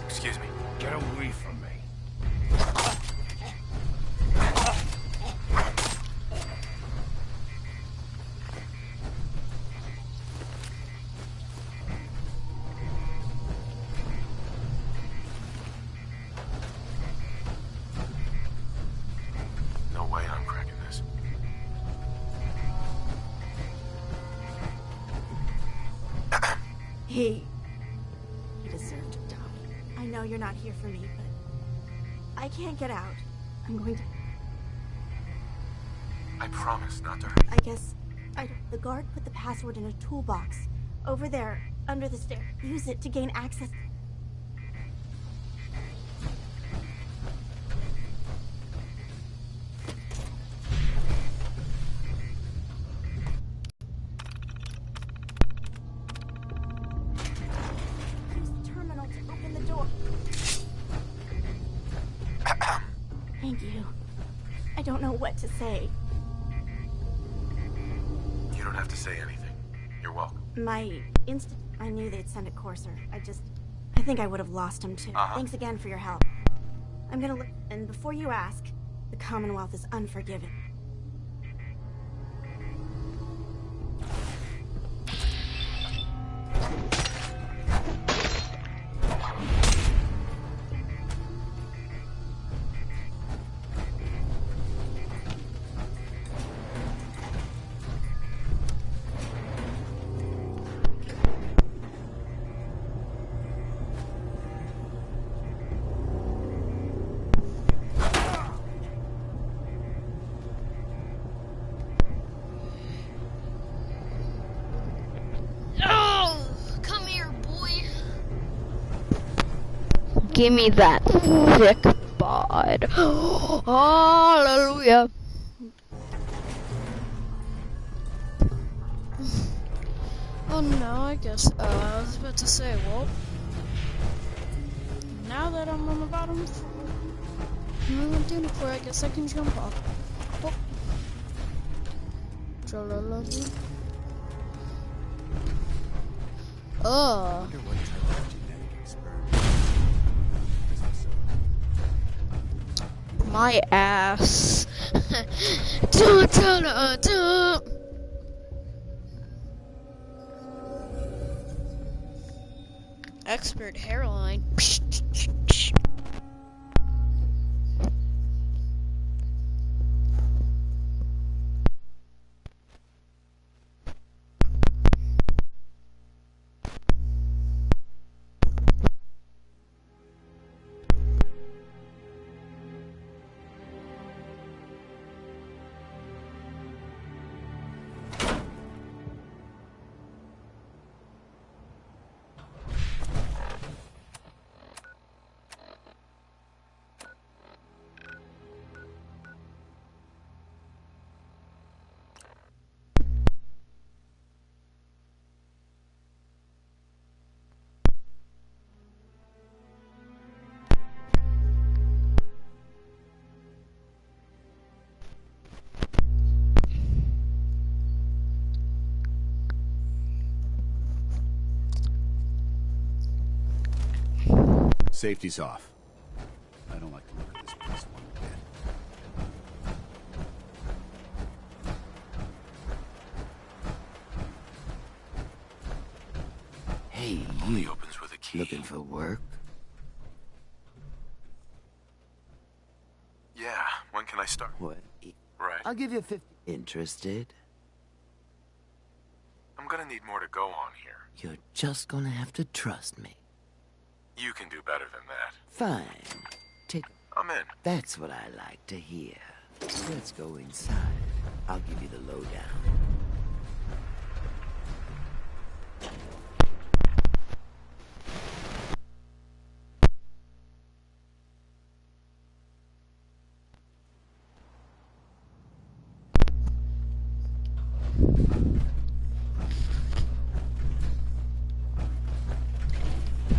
Excuse me. Get away from me. No way I'm cracking this. He deserved to die. I know you're not here for me, but I can't get out. I'm going to... I promise not to hurt. I guess... The guard put the password in a toolbox. Over there, under the stair. Use it to gain access. Use the terminal to open the door. Thank you. I don't know what to say. You don't have to say anything. You're welcome. I knew they'd send a courser. I think I would have lost him too. Thanks again for your help. I'm gonna look, and before you ask, the Commonwealth is unforgiving. Give me that thick bod. Hallelujah. Oh no, I guess, I was about to say, well, now that I'm on the bottom floor, I'm on the floor, I guess I can jump off. Oh. Tra-la-la-la. Oh. My ass. Dun, dun, dun, dun. Expert hairline. Safety's off. I don't like to look at this place one bit. Hey, Only you opens with a key. looking for work? Yeah, when can I start? What? Right. I'll give you 50. Interested? I'm gonna need more to go on here. You're just gonna have to trust me. You can do better than that. Fine. Take. I'm in. That's what I like to hear. Let's go inside. I'll give you the lowdown.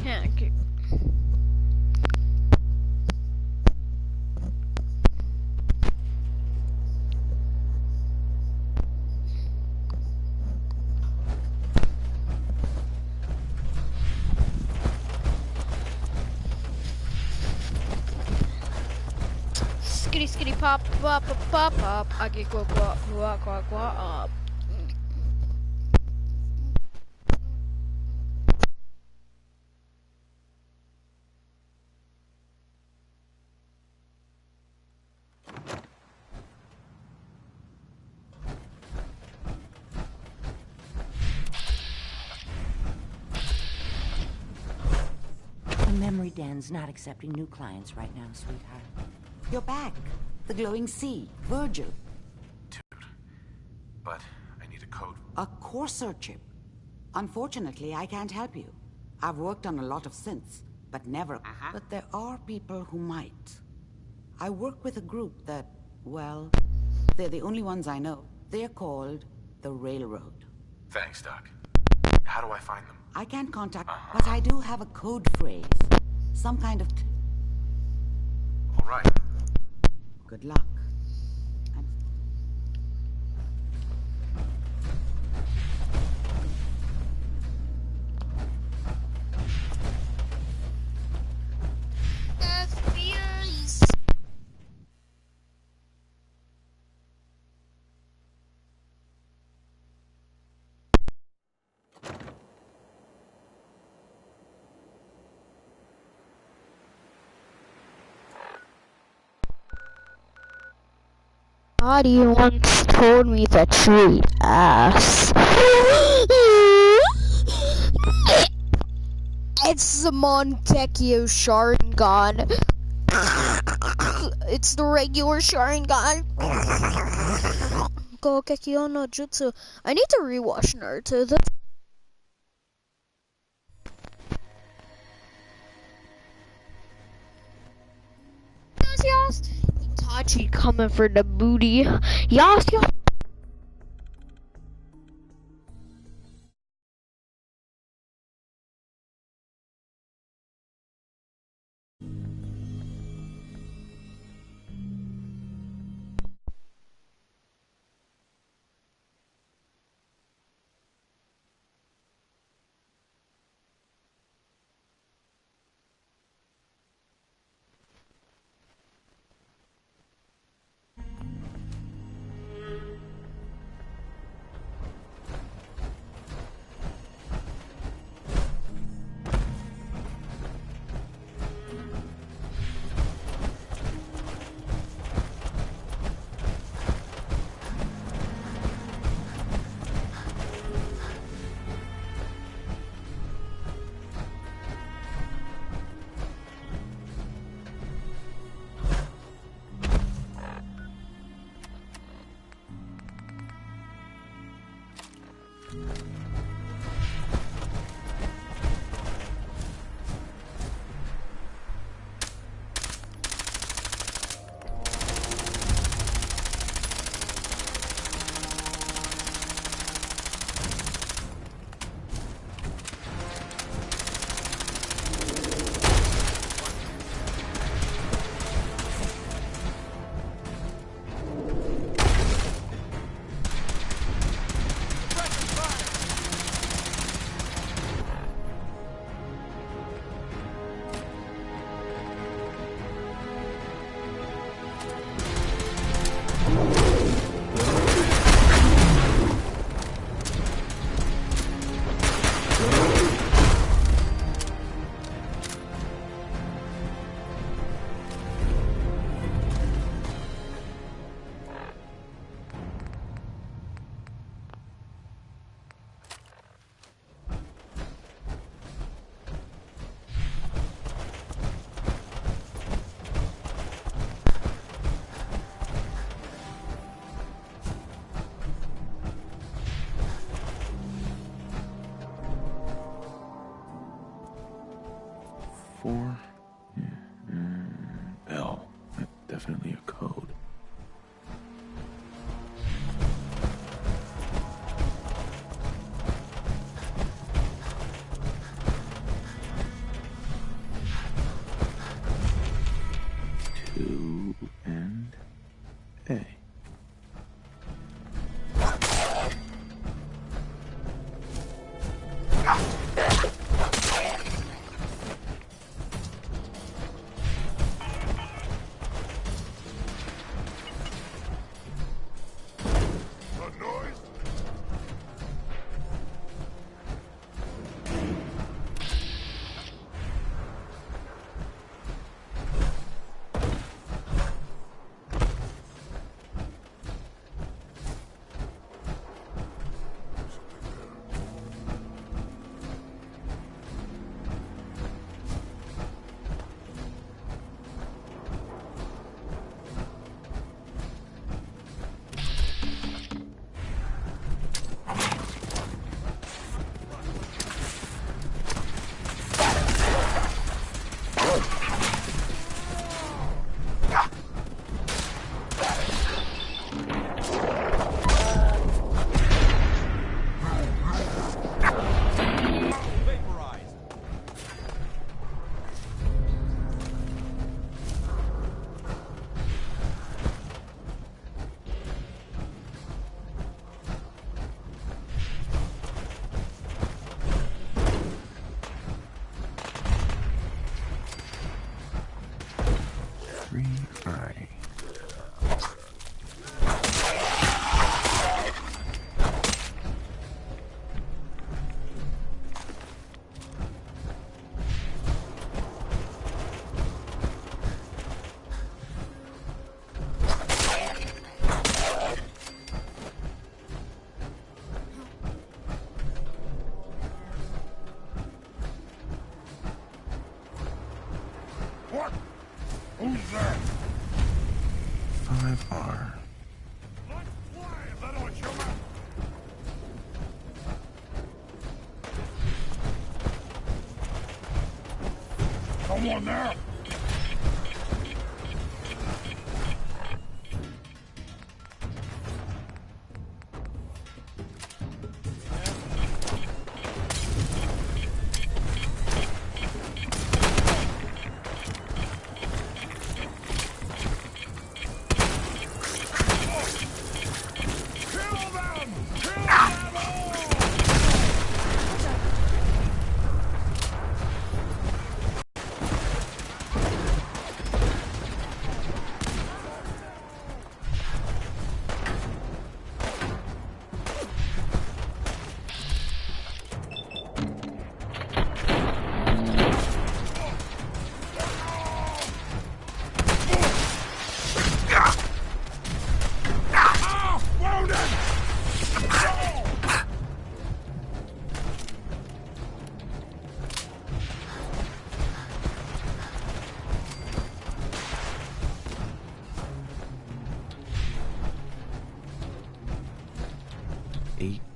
Yeah, okay. Skitty skitty pop pop pop pop pop. I get quack quack quack quack quack up. The memory den's not accepting new clients right now, sweetheart. You're back. The glowing sea. Virgil. Dude. But I need a code. A Corsair chip. Unfortunately, I can't help you. I've worked on a lot of synths, but never. But there are people who might. I work with a group that, well, they're the only ones I know. They're called the Railroad. Thanks, Doc. How do I find them? I can't contact, but I do have a code phrase. Some kind of... All right. Good luck. Daddy once told me that you eat ass. It's the Montecchio Sharingan. It's the regular Sharingan. Gokekyo no Jutsu. I need to rewatch Naruto. Yes. Itachi coming for the booty. Yes. 4. L. That's definitely a code. And A. What? Who's there? 5R. Let's play, little human! Someone there?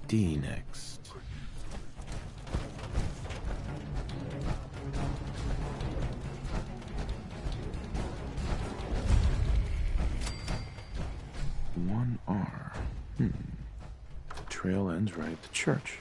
D next. One R. The trail ends right at the church.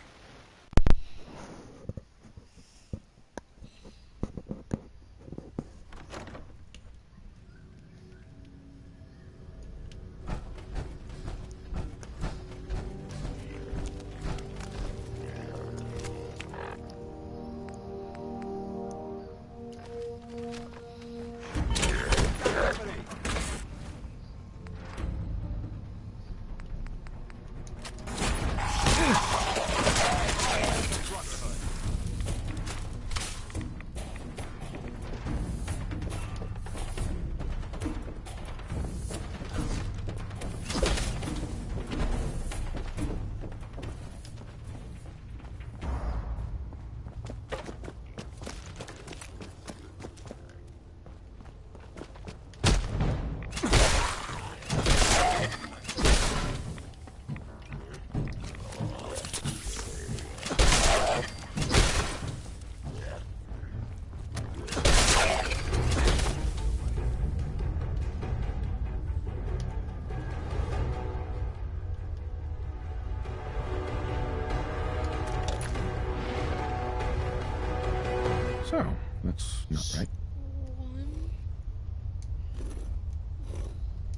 So, that's not right.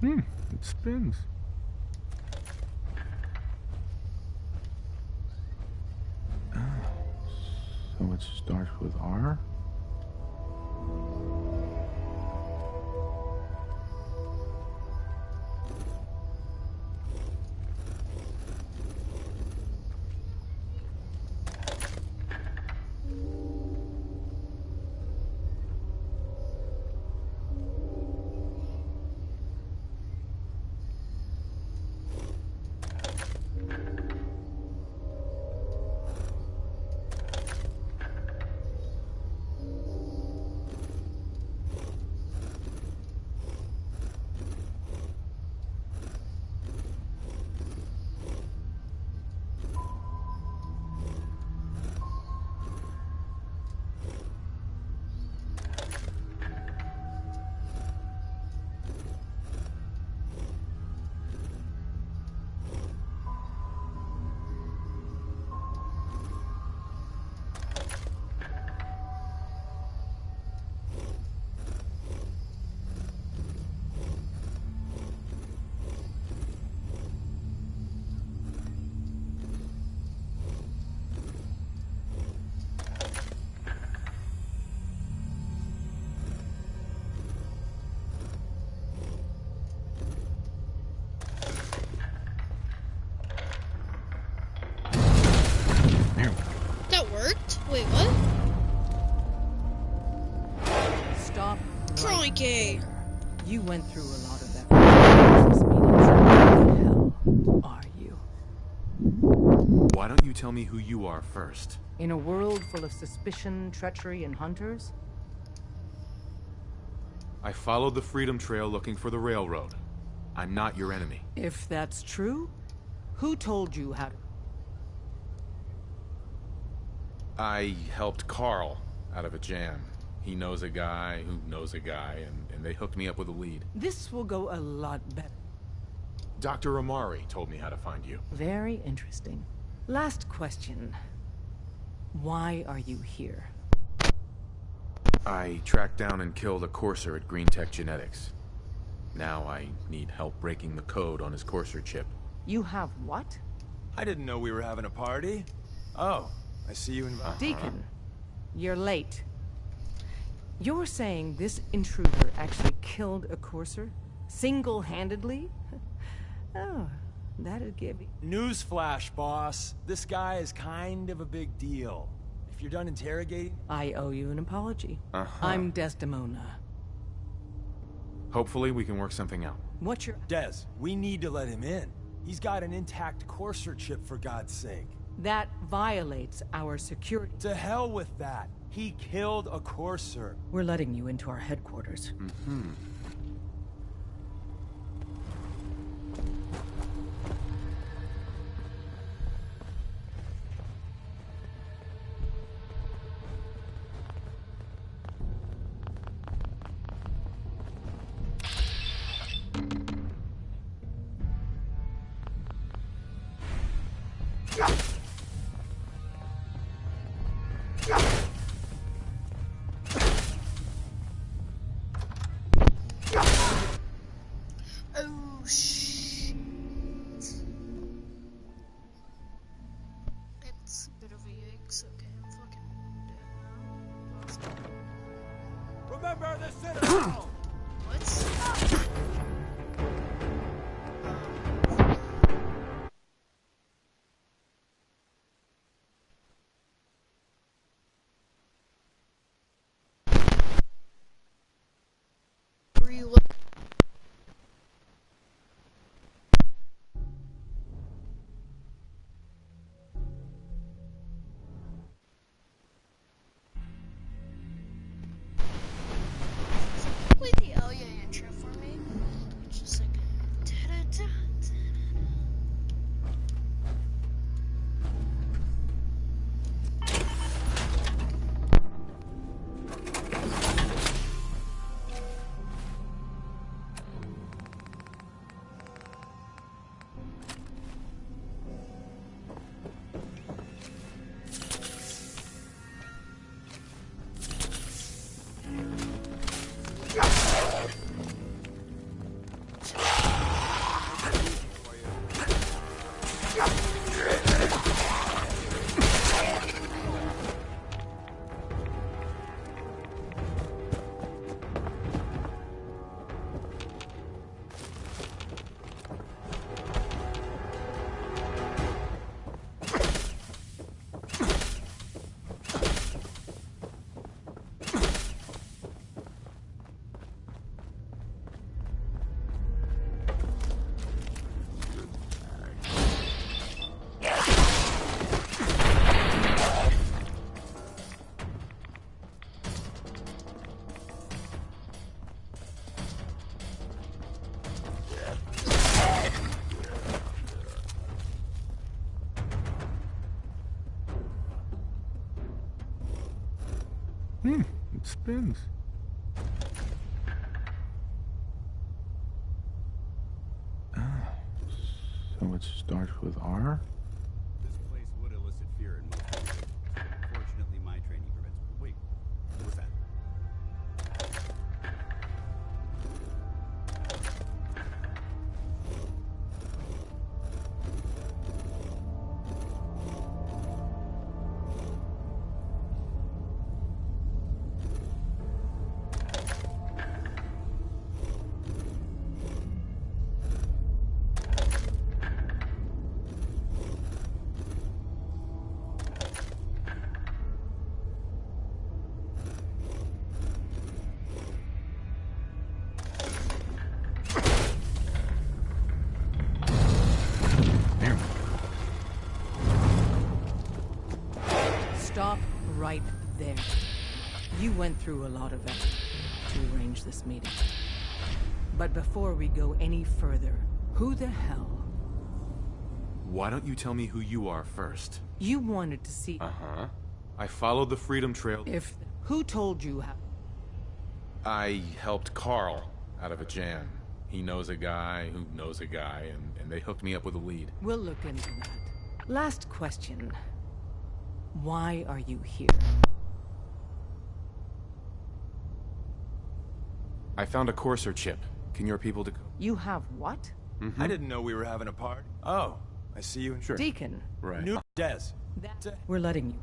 It spins. So it starts with R? That worked? Wait, what? Stop. Crikey! You went through a lot of that. Who the hell are you? Why don't you tell me who you are first? In a world full of suspicion, treachery, and hunters? I followed the Freedom Trail looking for the railroad. I'm not your enemy. If that's true, who told you how to... I helped Carl out of a jam. He knows a guy who knows a guy, and they hooked me up with a lead. This will go a lot better. Dr. Amari told me how to find you. Very interesting. Last question. Why are you here? I tracked down and killed a courser at Green Tech Genetics. Now I need help breaking the code on his courser chip. You have what? I didn't know we were having a party. Oh, I see you in... Deacon, you're late. You're saying this intruder actually killed a courser? Single-handedly? Oh, that'd give you... Newsflash, boss. This guy is kind of a big deal. If you're done interrogating... I owe you an apology. I'm Desdemona. Hopefully we can work something out. What's your... Des, we need to let him in. He's got an intact courser chip, for God's sake. That violates our security. To hell with that. He killed a courser. We're letting you into our headquarters. Oh, shit. It's a bit of a yikes. Okay, I'm fucking dead now. Remember the citadel! What? Were you looking? Wait. It spins. Ah, so it starts with R? This place would elicit fear in most people. Fortunately, my training prevents. Wait, what was that? Stop right there. You went through a lot of effort to arrange this meeting. But before we go any further, who the hell? Why don't you tell me who you are first? You wanted to see... Uh-huh. I followed the Freedom Trail. Who told you how... I helped Carl out of a jam. He knows a guy who knows a guy, and they hooked me up with a lead. We'll look into that. Last question. Why are you here? I found a Courser chip. Can your people decode? You have what? I didn't know we were having a party. Oh, I see you. Sure. Deacon. Right. New Des. We're letting you.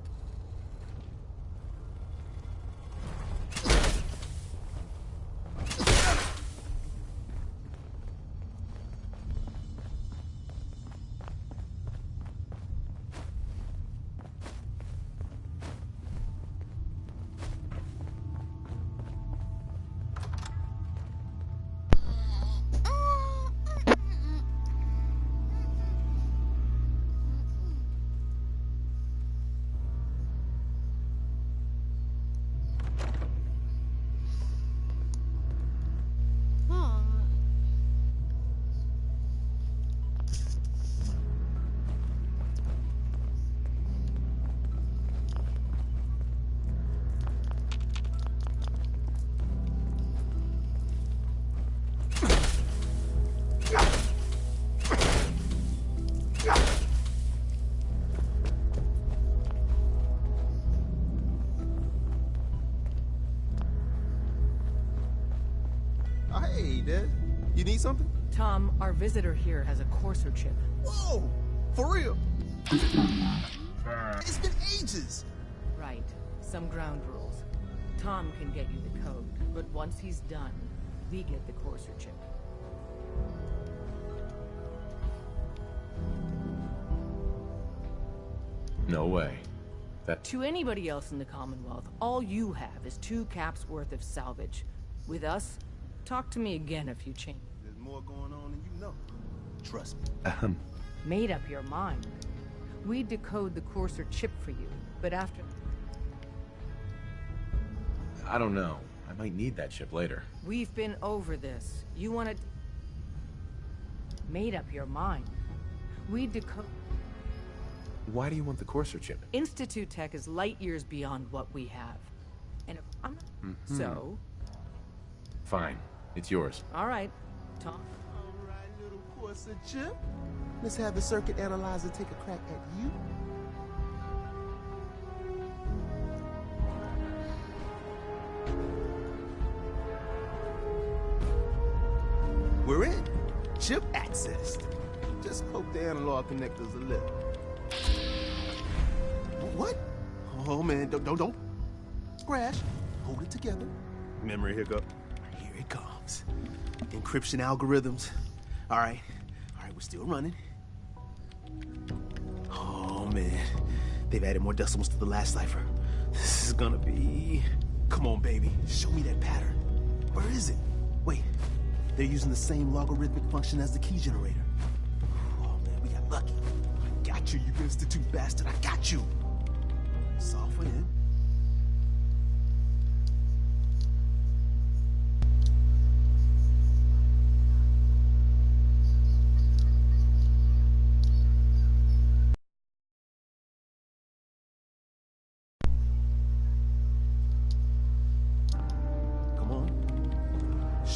Hey, Dad. You need something? Tom, our visitor here has a Courser chip. Whoa! For real? It's been ages! Right. Some ground rules. Tom can get you the code, but once he's done, we get the Courser chip. No way. To anybody else in the Commonwealth, all you have is 2 caps worth of salvage. With us, talk to me again if you change. There's more going on than you know. Trust me. Made up your mind. We decode the Courser chip for you, but after... I don't know. I might need that chip later. We've been over this. You want to... Made up your mind. We decode... Why do you want the Courser chip? Institute Tech is light years beyond what we have. And if I'm not... So? Fine. It's yours. All right. Tom. All right, little Courser chip. Let's have the circuit analyzer take a crack at you. We're in. Chip accessed. Just poke the analog connectors a little. What? Oh man, don't crash. Hold it together. Memory hiccup. Here it comes. Encryption algorithms. All right, we're still running. Oh man, they've added more decimals to the last cipher. This is gonna be... Come on, baby, show me that pattern. Where is it? Wait, they're using the same logarithmic function as the key generator. Oh man, we got lucky. I got you, you institute bastard, I got you. Software in.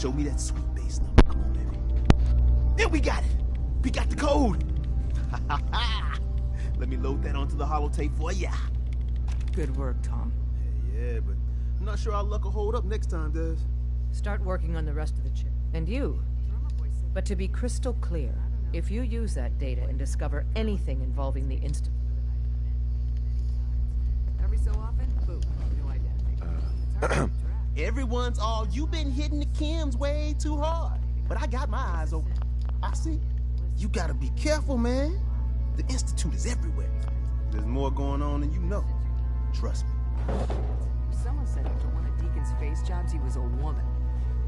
Show me that sweet base number. Come on, baby. Yeah, we got it. We got the code. Let me load that onto the holotape for ya. Good work, Tom. Yeah, but I'm not sure our luck will hold up next time, Des. Start working on the rest of the chip. And you. But to be crystal clear, if you use that data and discover anything involving the Institute... Every so often, boom, new identity. Everyone's all, you've been hitting the chems way too hard. But I got my eyes open. I see. You gotta be careful, man. The Institute is everywhere. There's more going on than you know. Trust me. Someone said after one of Deacon's face jobs, he was a woman.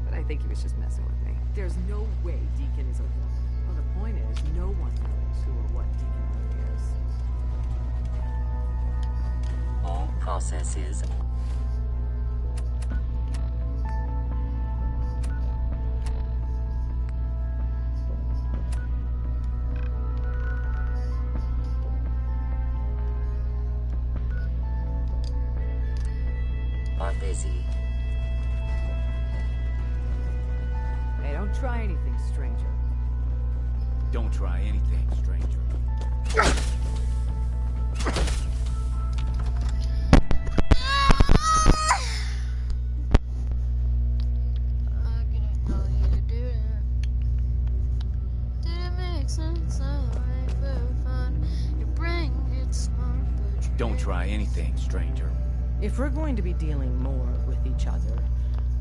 But I think he was just messing with me. There's no way Deacon is a woman. Well, the point is, no one knows who or what Deacon really is. All processes. Are busy. Hey, don't try anything, stranger. Don't try anything, stranger. Don't try anything, stranger. If we're going to be dealing more with each other,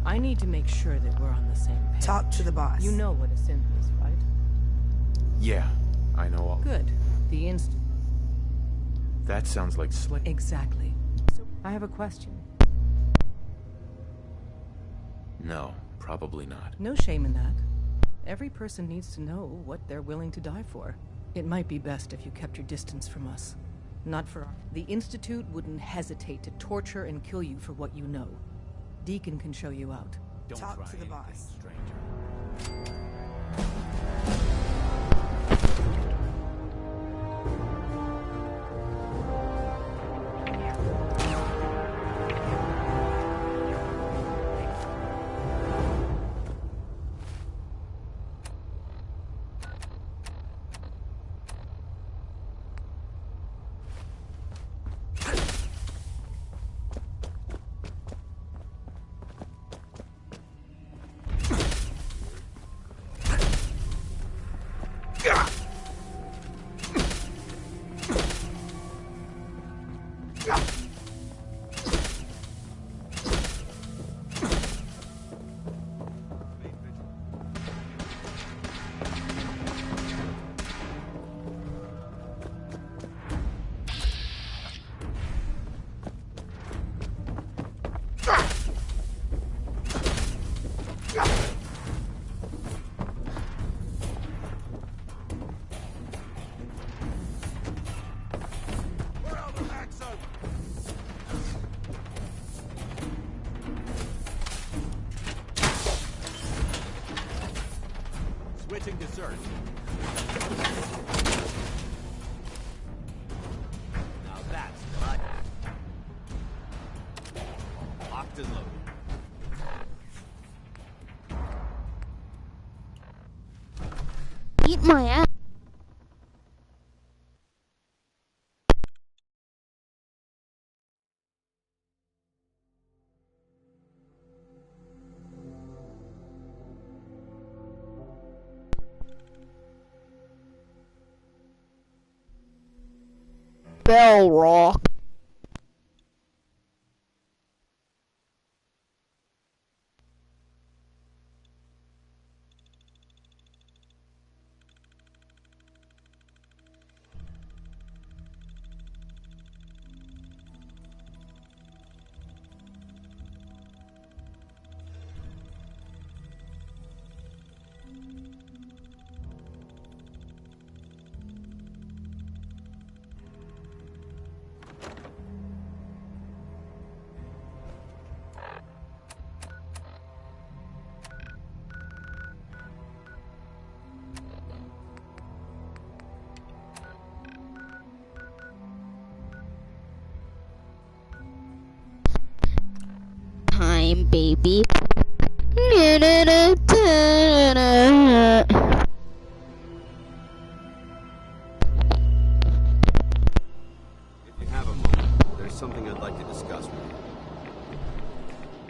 I need to make sure that we're on the same page. Talk to the boss. You know what a synth is, right? Yeah, I know all. Good. The instant. That sounds like slick. Exactly. So, I have a question. No, probably not. No shame in that. Every person needs to know what they're willing to die for. It might be best if you kept your distance from us. Not for our... The Institute wouldn't hesitate to torture and kill you for what you know. Deacon can show you out. Don't Talk try to the anything, boss. stranger. Switching to search. Now that's what locked and loaded. Eat my ass. Bell Rock. Time, baby. Yeah. If you have a moment, there's something I'd like to discuss with you.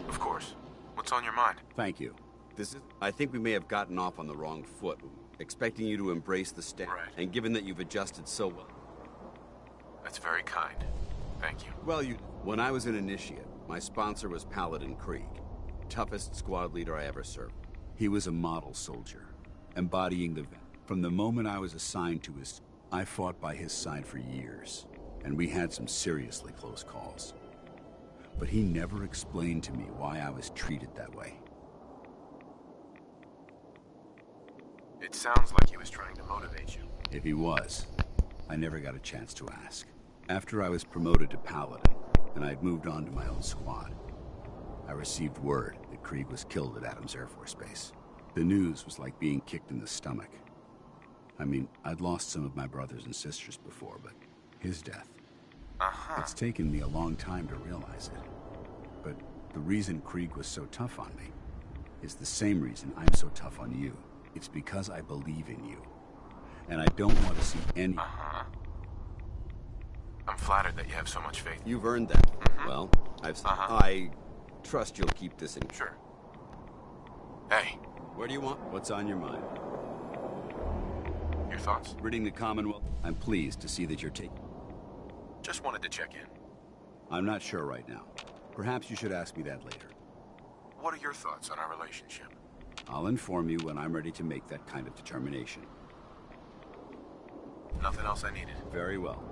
Of course. What's on your mind? Thank you. I think we may have gotten off on the wrong foot, expecting you to embrace the stand. Right. And given that you've adjusted so well. That's very kind. Thank you. Well, when I was an initiate, my sponsor was Paladin Krieg, toughest squad leader I ever served. He was a model soldier, embodying the... From the moment I was assigned to his... I fought by his side for years, and we had some seriously close calls. But he never explained to me why I was treated that way. It sounds like he was trying to motivate you. If he was, I never got a chance to ask. After I was promoted to Paladin, and I'd moved on to my own squad, I received word that Krieg was killed at Adams Air Force Base. The news was like being kicked in the stomach. I mean, I'd lost some of my brothers and sisters before, but his death... It's taken me a long time to realize it. But the reason Krieg was so tough on me is the same reason I'm so tough on you. It's because I believe in you. And I don't want to see any... I'm flattered that you have so much faith. You've earned that. Well, I trust you'll keep this in... Sure. Hey. Where do you want? What's on your mind? Your thoughts? Ridding the Commonwealth. I'm pleased to see that you're taking... Just wanted to check in. I'm not sure right now. Perhaps you should ask me that later. What are your thoughts on our relationship? I'll inform you when I'm ready to make that kind of determination. Nothing else I needed. Very well.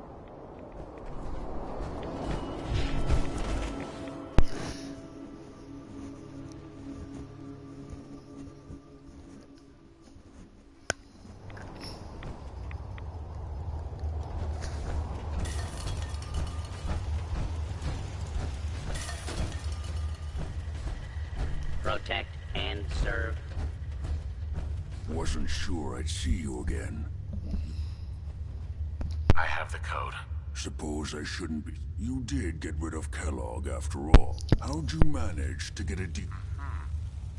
Protect and serve. Wasn't sure I'd see you again. I have the code. Suppose I shouldn't be... You did get rid of Kellogg after all. How'd you manage to get a deep...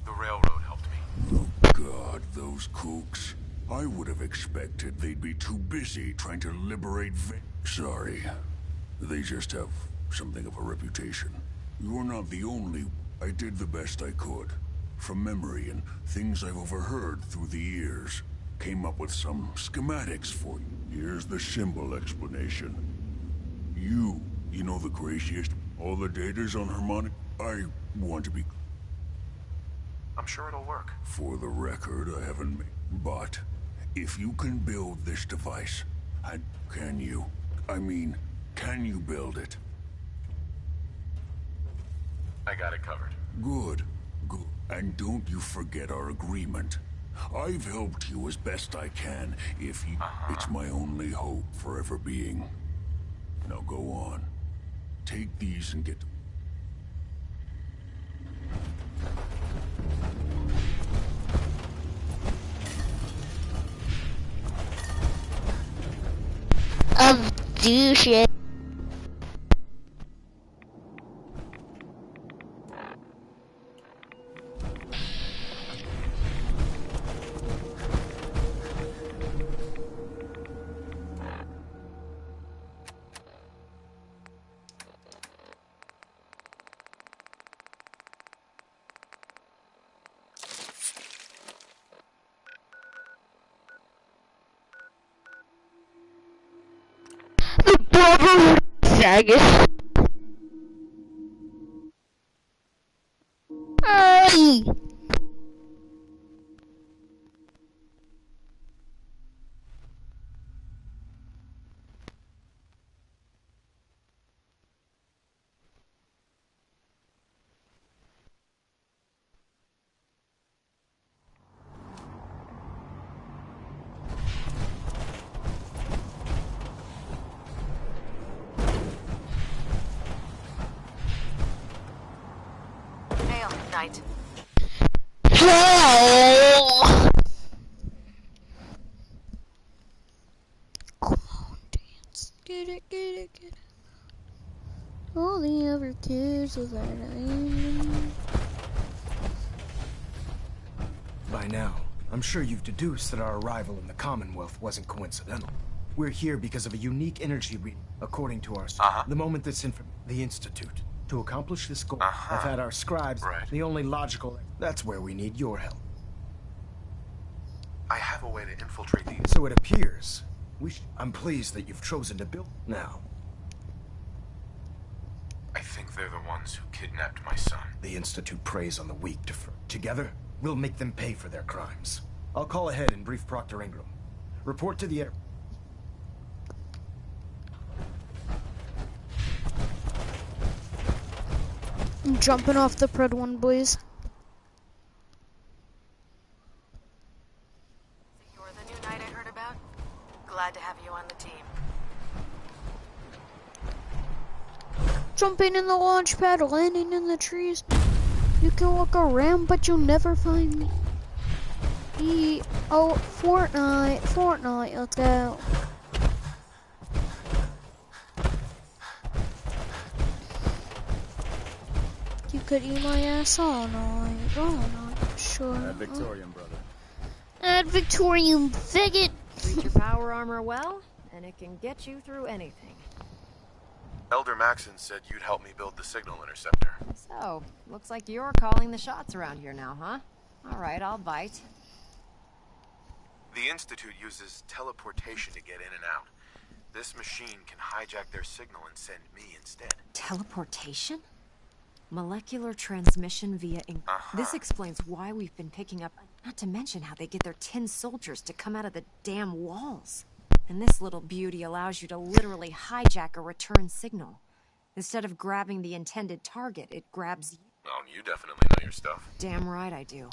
The railroad helped me. Oh God, those kooks. I would have expected they'd be too busy trying to liberate Sorry. They just have something of a reputation. You're not the only... I did the best I could. From memory and things I've overheard through the years. Came up with some schematics for you. Here's the symbol explanation. You know the craziest. All the data's on harmonic. I want to be... I'm sure it'll work. For the record, I haven't made... But, if you can build this device, and can you? I mean, can you build it? I got it covered. Good. Good. And don't you forget our agreement. I've helped you as best I can, if you... It's my only hope for ever being. Now go on. Take these and get... Do shit. Sagas. Ay. Night. Oh. Come on, dance. Get it, get it, get it. All he ever cares is that I am. By now, I'm sure you've deduced that our arrival in the Commonwealth wasn't coincidental. We're here because of a unique energy reading, according to our... The moment that's in the Institute. To accomplish this goal, I've had our scribes... The only logical... That's where we need your help. I have a way to infiltrate these. So it appears. I'm pleased that you've chosen to build... Now. I think they're the ones who kidnapped my son. The Institute preys on the weak. Together, we'll make them pay for their crimes. I'll call ahead and brief Proctor Ingram. Report to the air... I'm jumping off the Pred one, boys. You're the new knight I heard about? Glad to have you on the team. Jumping in the launch pad, landing in the trees. You can look around, but you'll never find me. Oh, Fortnite, let's go. You could eat my ass all night, sure. Ad Victorium, brother. Ad Victorium, faggot! Treat your power armor well, and it can get you through anything. Elder Maxon said you'd help me build the signal interceptor. So, looks like you're calling the shots around here now, huh? Alright, I'll bite. The Institute uses teleportation to get in and out. This machine can hijack their signal and send me instead. Teleportation? Molecular transmission via ink. This explains why we've been picking up, not to mention how they get their tin soldiers to come out of the damn walls. And this little beauty allows you to literally hijack a return signal. Instead of grabbing the intended target, it grabs you. Oh, you definitely know your stuff. Damn right I do.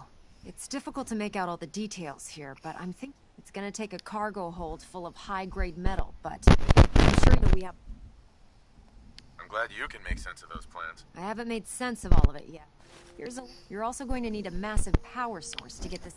It's difficult to make out all the details here, but I'm thinking it's gonna take a cargo hold full of high-grade metal, but I'm sure that we have... I'm glad you can make sense of those plans. I haven't made sense of all of it yet. You're also going to need a massive power source to get this...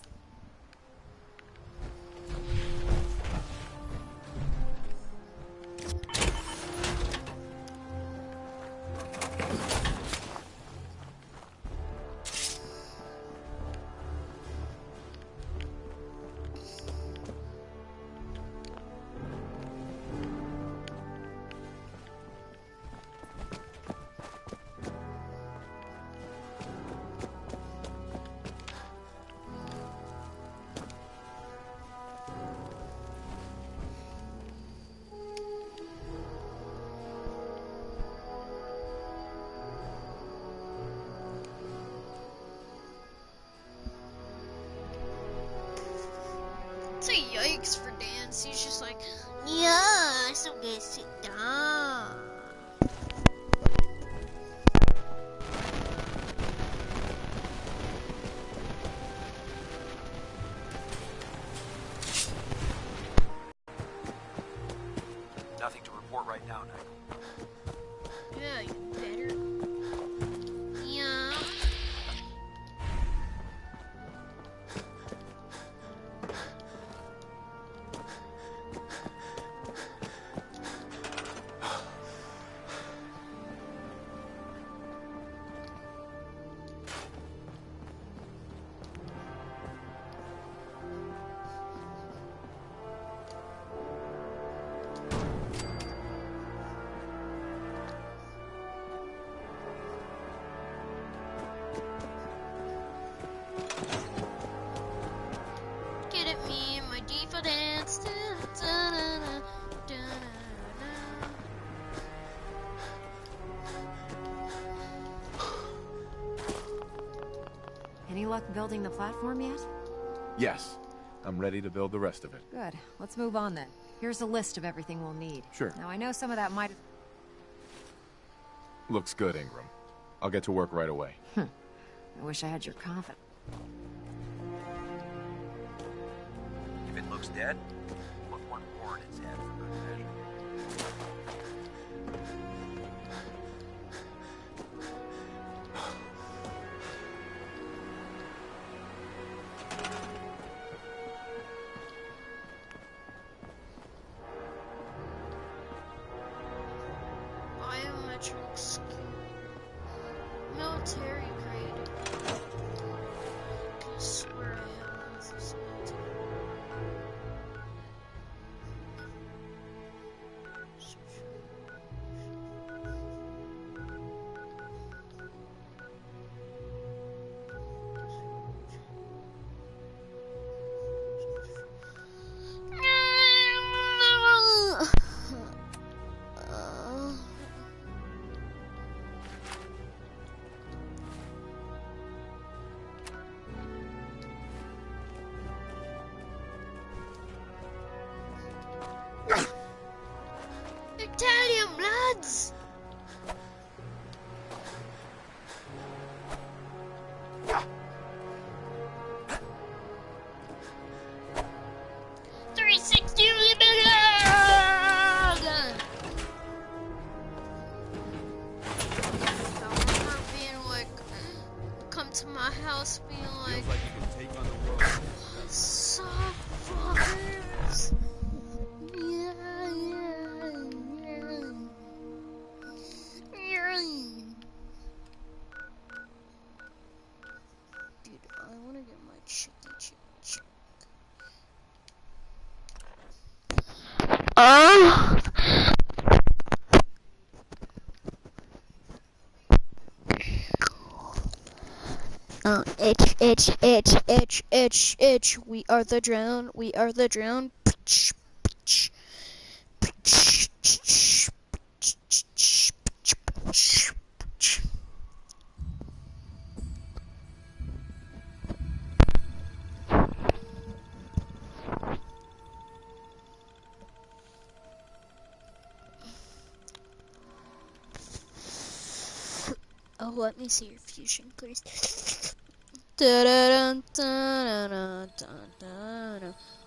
Say yikes for dance. He's just like, yeah, so gonna sit down. Nothing to report right now, Nick. Yeah, you better. Yeah. Get at me in my default dance. Any luck building the platform yet? Yes. I'm ready to build the rest of it. Good. Let's move on then. Here's a list of everything we'll need. Sure. Now, I know some of that might have... Looks good, Ingram. I'll get to work right away. I wish I had your confidence. If it looks dead, put one more in its head for good measure. Biometric skill. Military grade. I swear I have to my house being like, Feels like you can take on the world. what's up, fuckers? Yeah. Dude, I wanna get my chicken. Itch. We are the drone. Oh, let me see your fusion, please.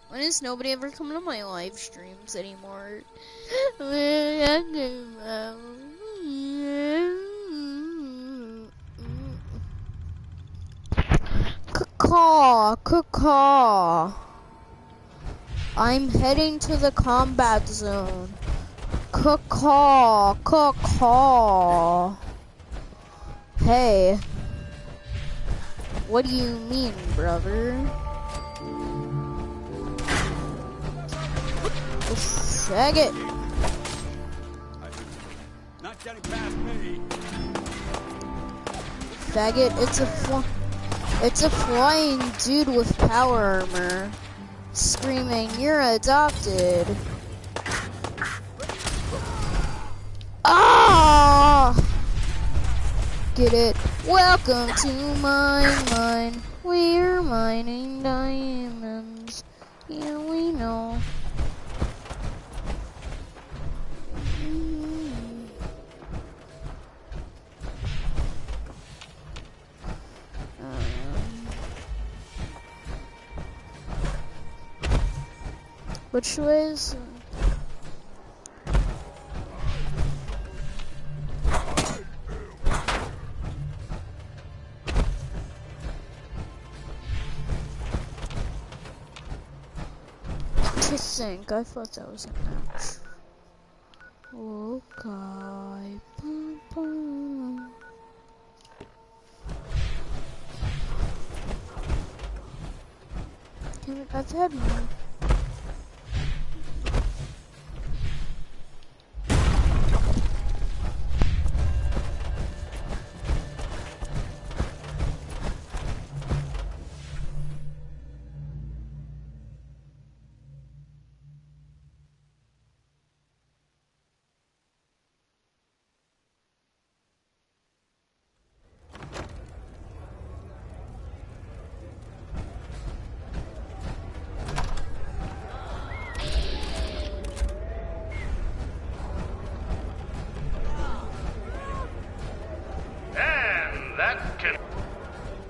When is nobody ever coming to my live streams anymore? Caw. I'm heading to the combat zone. Caw. Hey. What do you mean, brother? Faggot. Not getting past me. Faggot, it's a flying dude with power armor. Screaming, you're adopted. Ah! Get it? Welcome to my mine. We're mining diamonds. Yeah, we know. Which way is... to sink. I thought that was a match. Okay. Damn it, I've had one.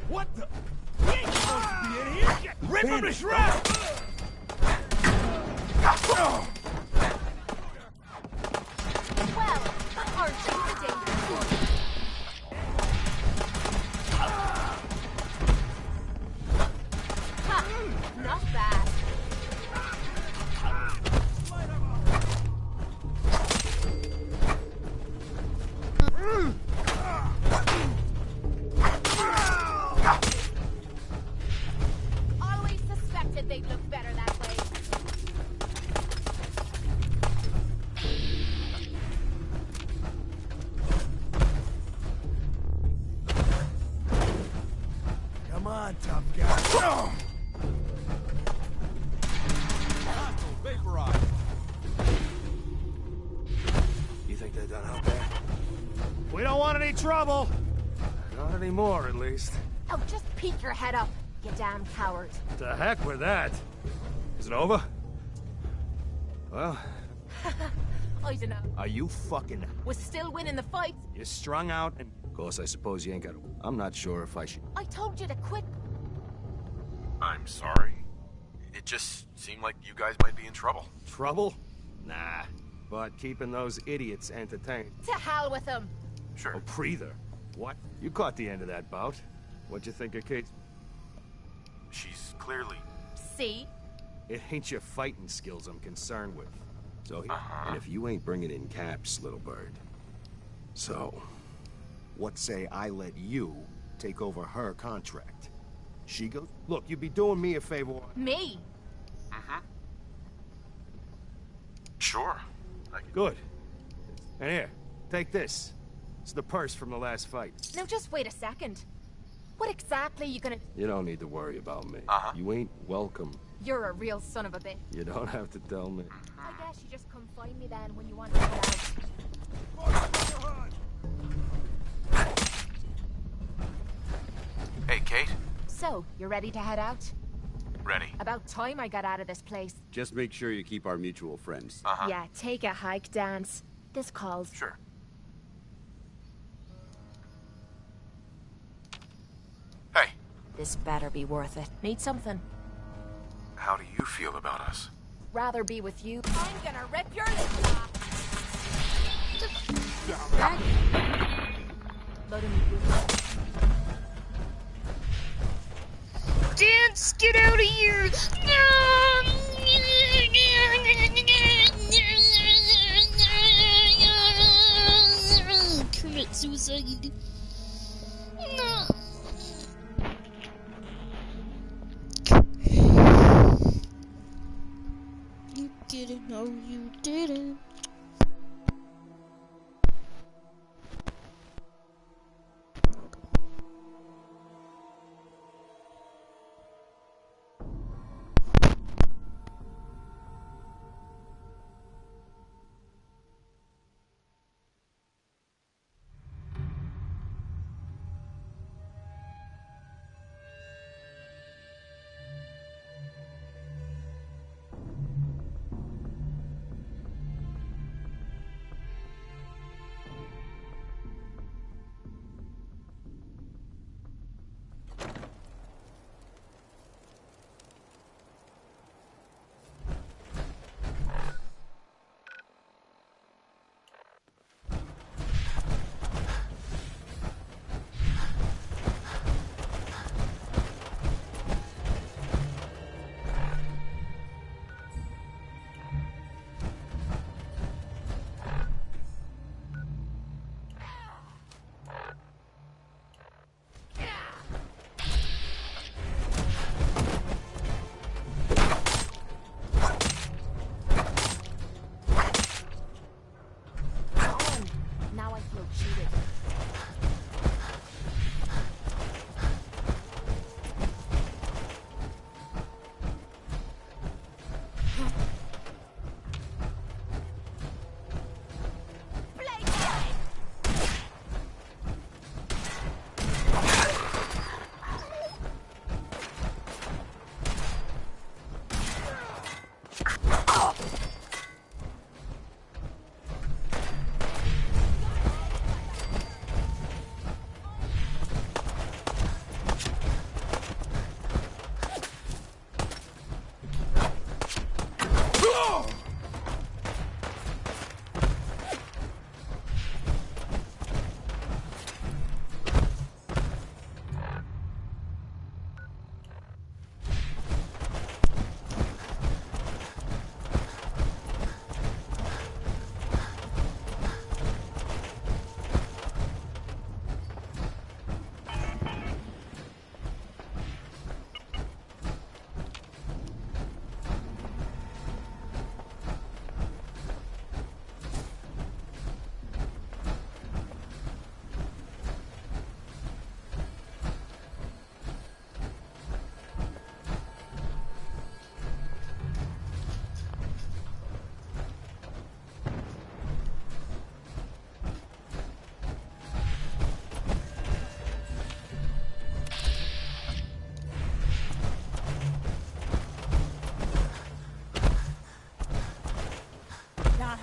What the? He ain't supposed to be in here! Rip him to shreds! Well, aren't you a dangerous one? Ha! Not bad. Always suspected they'd look better that way. Come on, tough guy. Vaporize. You think they're done out there? We don't want any trouble. Not anymore, at least. Oh, just peek your head up, you damn coward. To heck with that. Is it over? Well, I don't know. Are you fucking... We're still winning the fights. you're strung out and... Of course, I suppose you ain't got to... I'm not sure if I should... I told you to quit. I'm sorry. It just seemed like you guys might be in trouble. Trouble? Nah. But keeping those idiots entertained. To hell with them. Sure. Oh, breather. What? You caught the end of that bout. What'd you think of Kate? She's clearly... See? It ain't your fighting skills I'm concerned with. So here. And if you ain't bringing in caps, little bird. So, what say I let you take over her contract? She goes, look, you'd be doing me a favor. Me? Sure. Good. And here, take this. It's the purse from the last fight. Now just wait a second. What exactly are you gonna... You don't need to worry about me. You ain't welcome. You're a real son of a bitch. You don't have to tell me. I guess you just come find me then when you want to get out. Hey, Kate. So, you ready to head out? Ready. About time I got out of this place. Just make sure you keep our mutual friends. Yeah, take a hike, Dance. This calls. Sure. Hey. This better be worth it. Need something? How do you feel about us? Rather be with you. I'm gonna rip your lips off. Load him. Dance, get out of here! Commit suicide. No. You didn't know you didn't.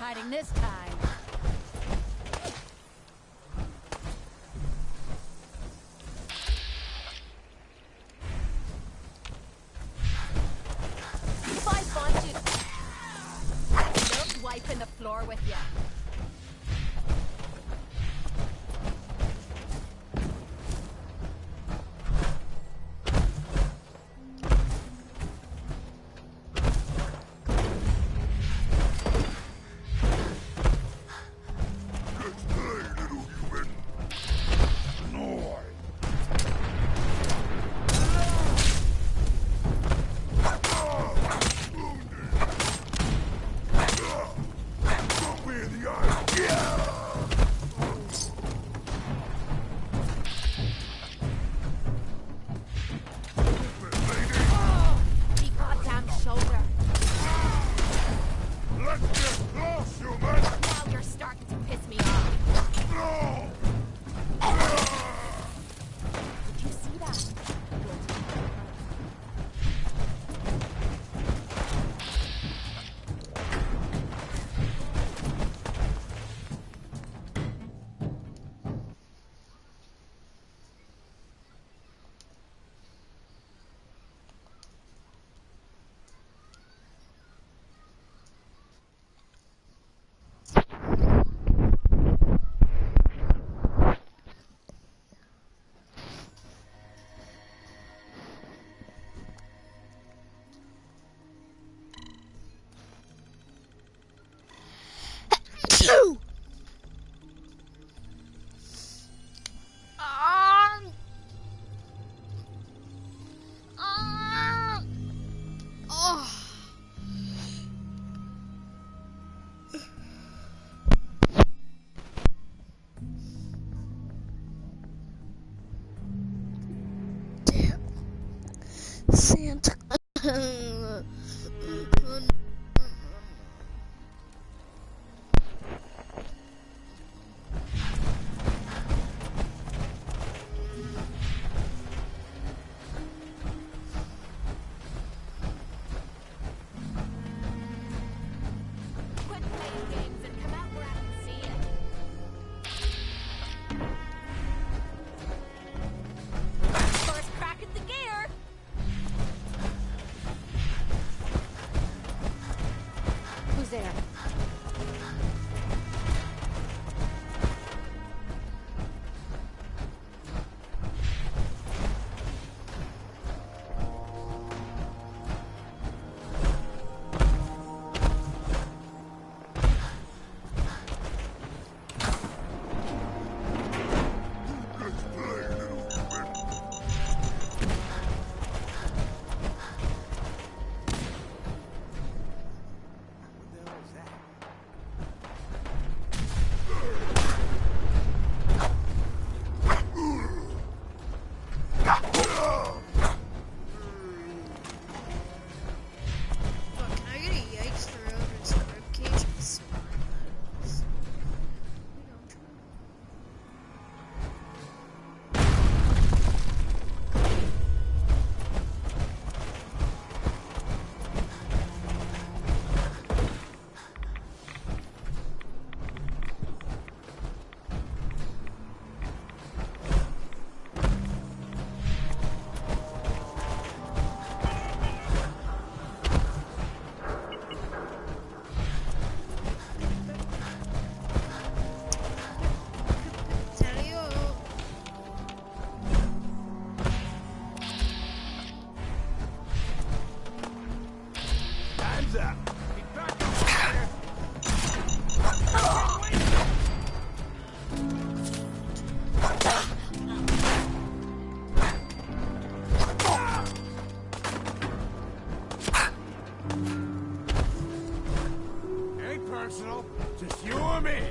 Hiding this time. If I find you, love wiping the floor with you. Santa. Quit playing games and come out where I can see it. First crack at the gear. Who's there? Fuck, can I get a yikes throw over his ribcage and slime that is? Time's up. Ain't personal, just you or me.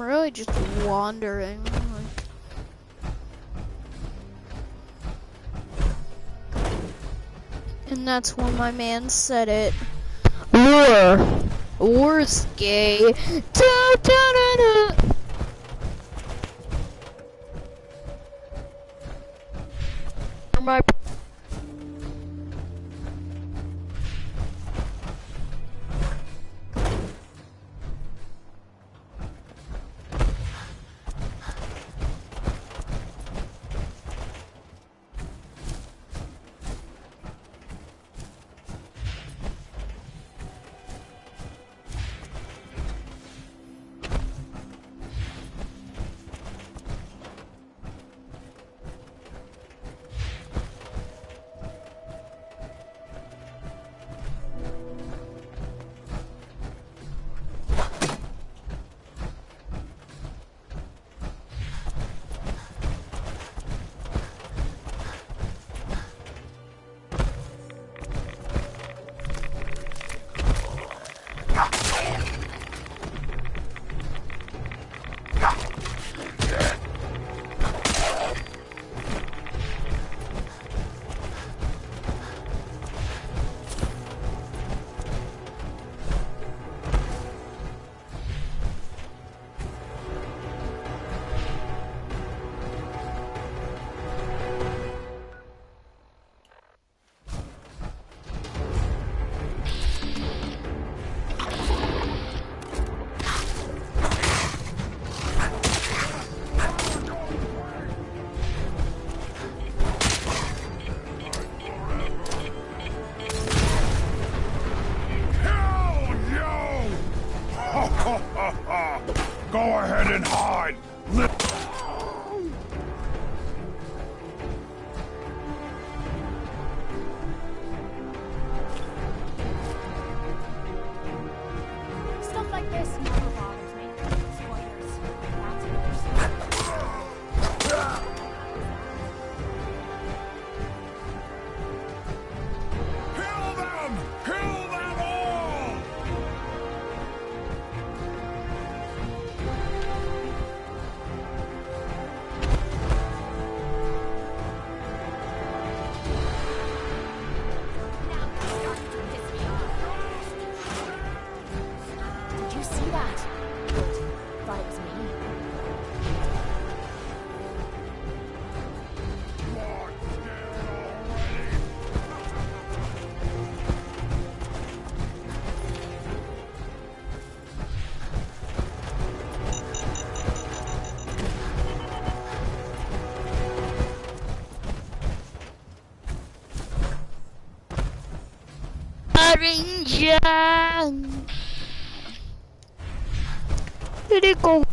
really just wandering. And that's when my man said it. War's gay. Da, da, da, da. My Go ahead and hide! Stuff like this never bothers me. Spoilers. That's Kill them! Kill them all! Did you see that? Thought it was me. Ranger. Did it go?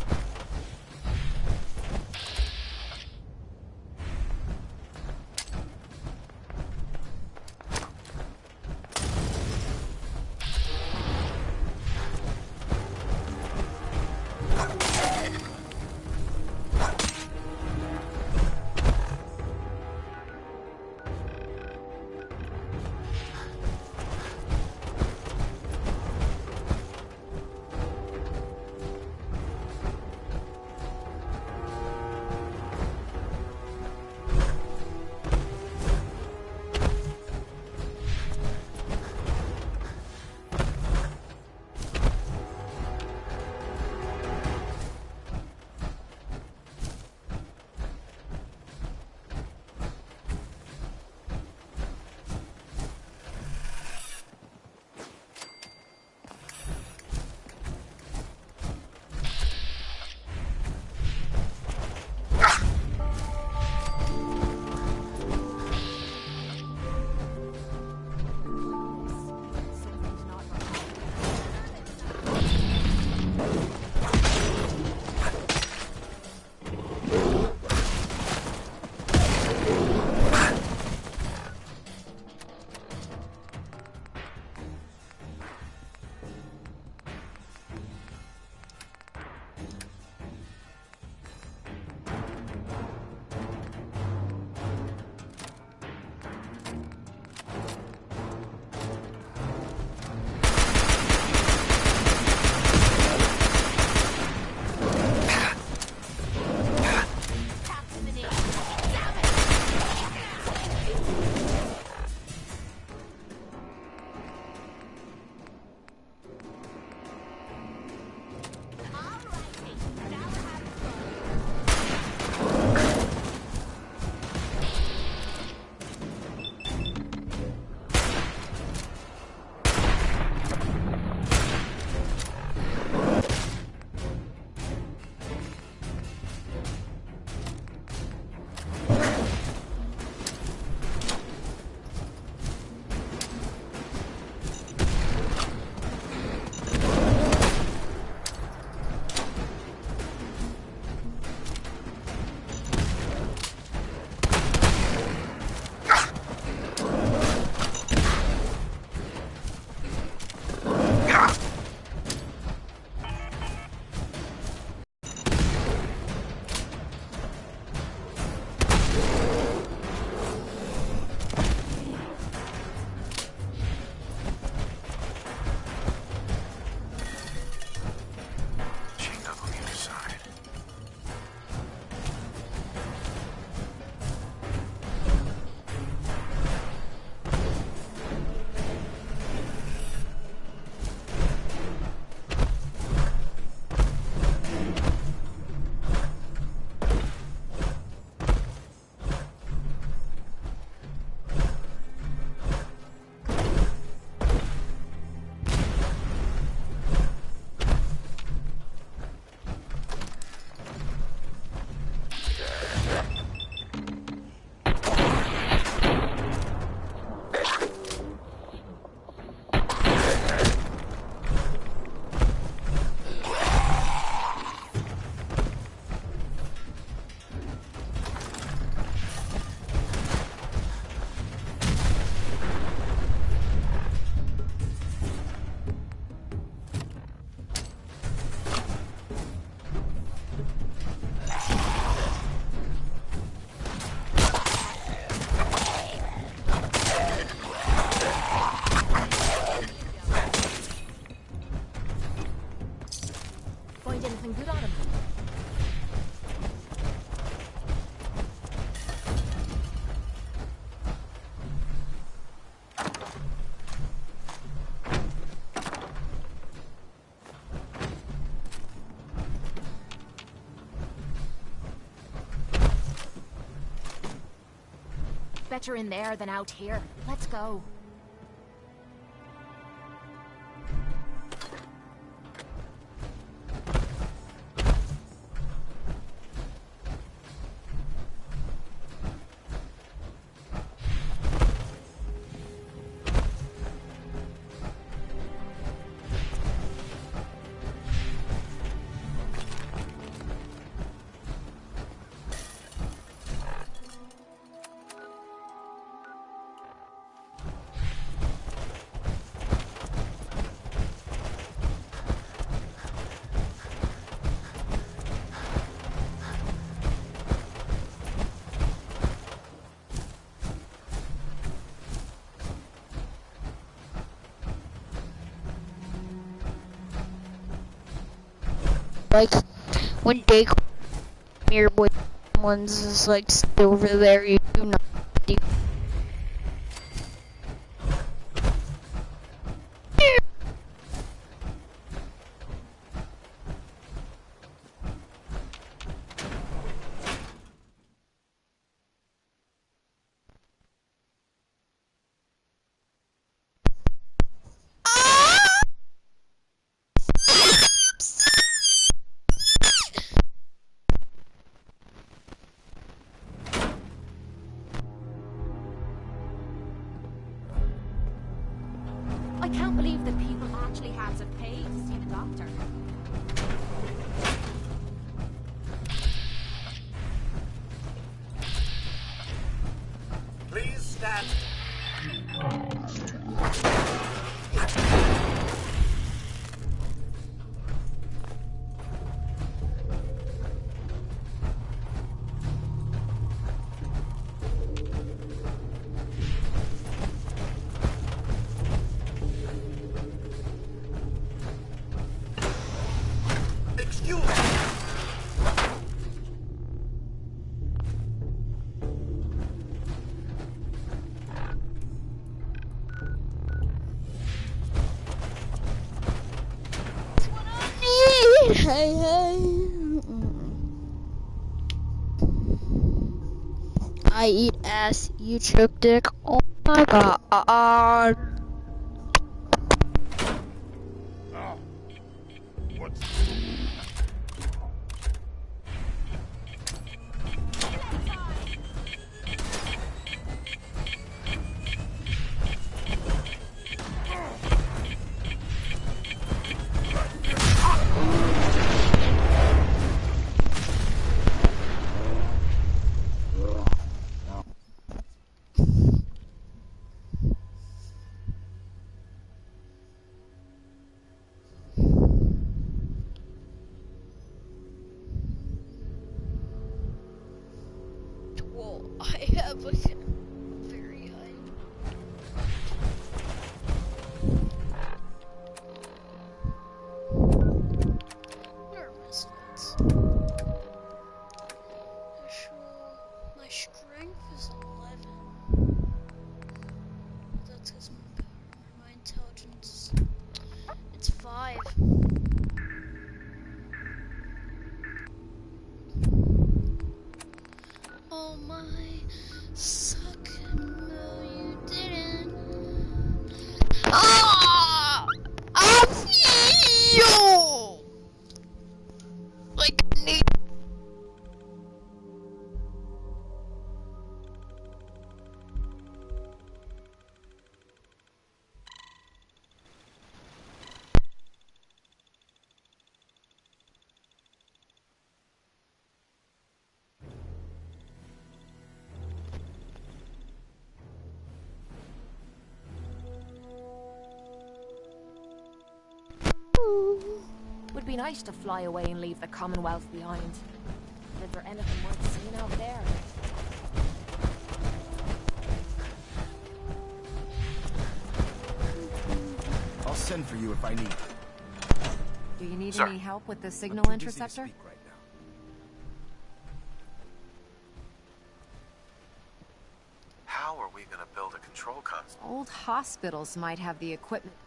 Chained up on the other side. Find anything good on him? Better in there than out here. Let's go. Like, when they come here, when someone's just like over there, you do not do. I can't believe that people actually have to pay to see the doctor. Please stand. Excuse me. Hey, hey. I eat ass, you choke dick. Oh my god. Oh, what's... I have a very high. What are my stats? My strength is 11. That's because my intelligence it's 5. Oh my, suck. No, you didn't. Ah! I feel like I need. Would be nice to fly away and leave the Commonwealth behind. But is there anything worth seeing out there? I'll send for you if I need. Do you need Sir. any help with the I'm signal too busy to interceptor? speak right now. How are we gonna build a control console? Old hospitals might have the equipment.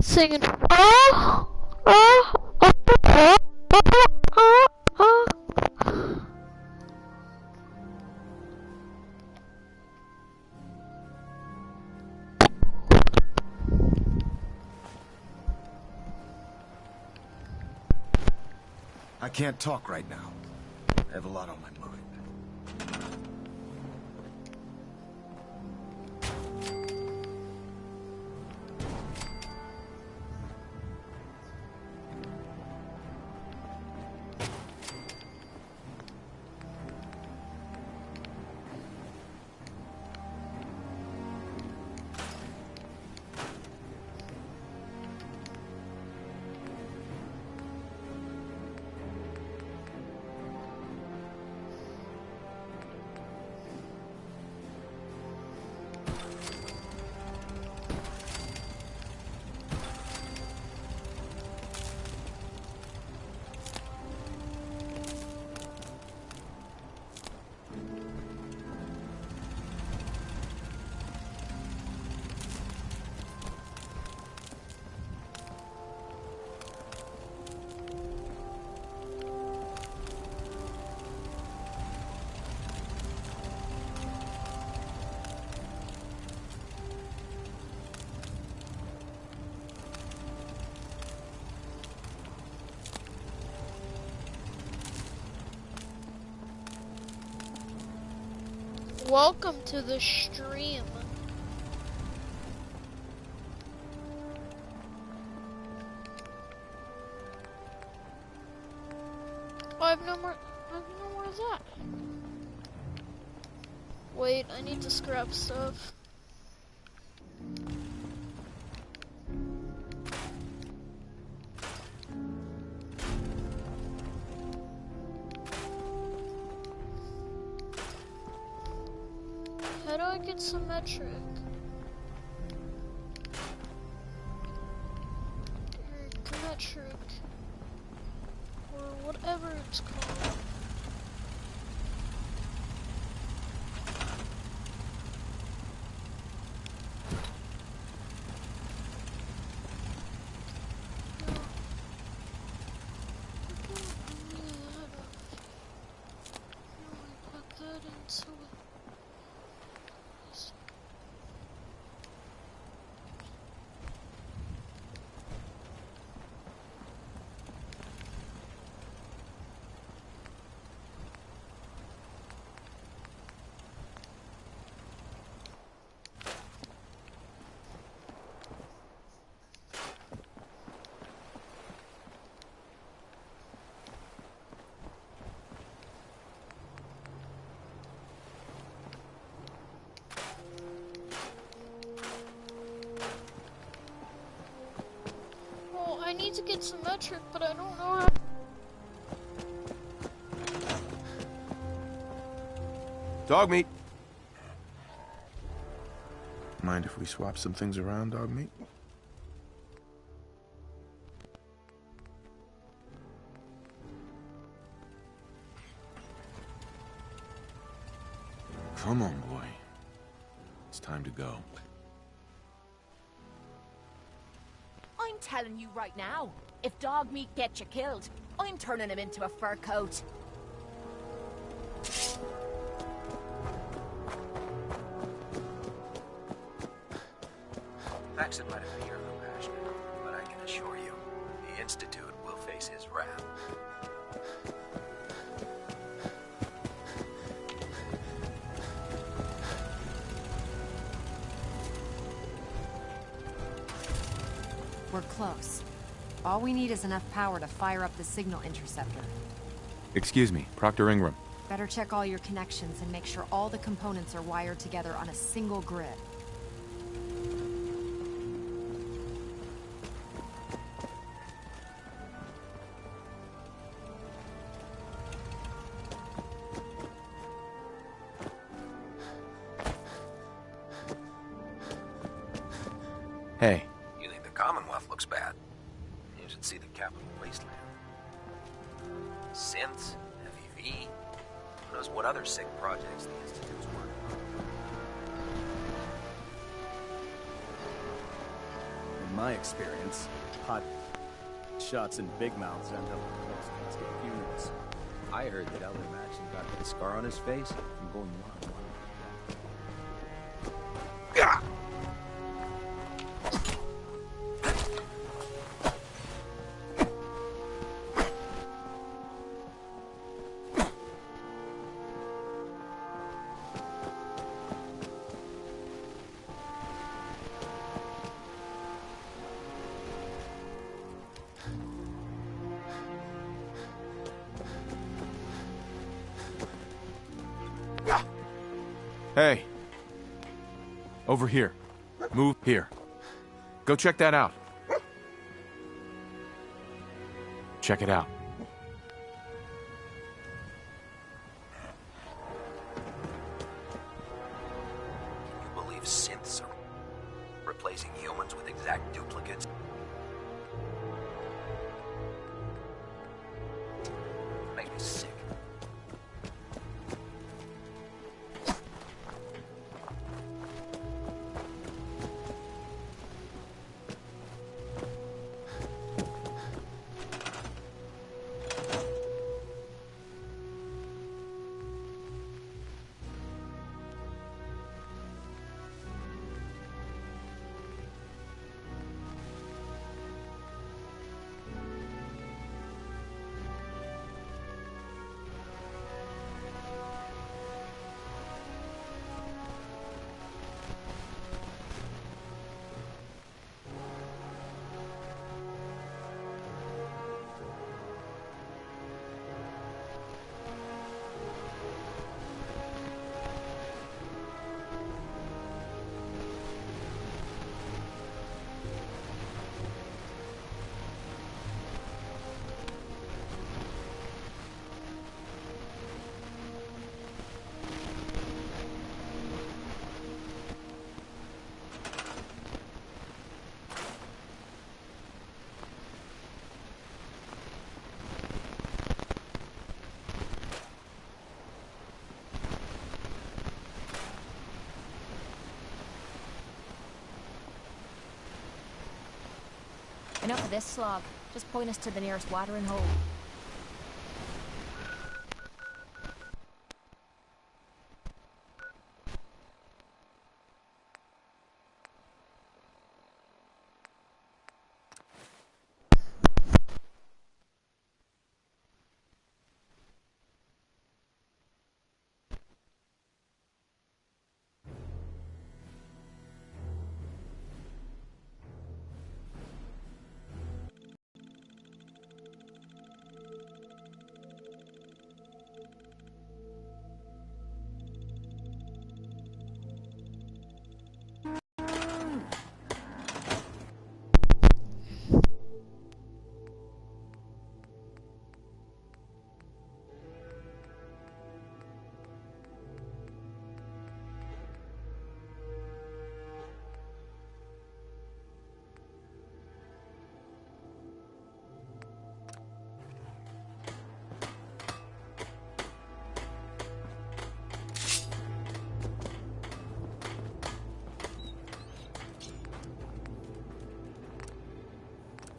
Singing. I can't talk right now. I have a lot on my mind. Welcome to the stream. Oh, I have no more. I have no more of that. Wait, I need to scrap stuff. How do I get symmetric? Or metric? Or whatever it's called. it's symmetric, but I don't know how. Dog meat. Mind if we swap some things around, dog meat? Come on, boy. It's time to go. I'm telling you right now, if dog meat gets you killed, I'm turning him into a fur coat. Paxton might appear a little passionate, but I can assure you, the Institute will face his wrath. We're close. All we need is enough power to fire up the signal interceptor. Excuse me, Proctor Ingram. Better check all your connections and make sure all the components are wired together on a single grid. Hey. You think the Commonwealth looks bad? You should see the capital wasteland. Synths, FEV, who knows what other sick projects the Institute's working on. In my experience, hot shots and big mouths end up with close casket funerals. I heard that Elder Maxon got that scar on his face from going one-on-one. Hey. Over here. Move here. Go check that out. Check it out. Can you believe synths are replacing humans with exact duplicates? Makes me sick. Enough of this slog. Just point us to the nearest watering hole.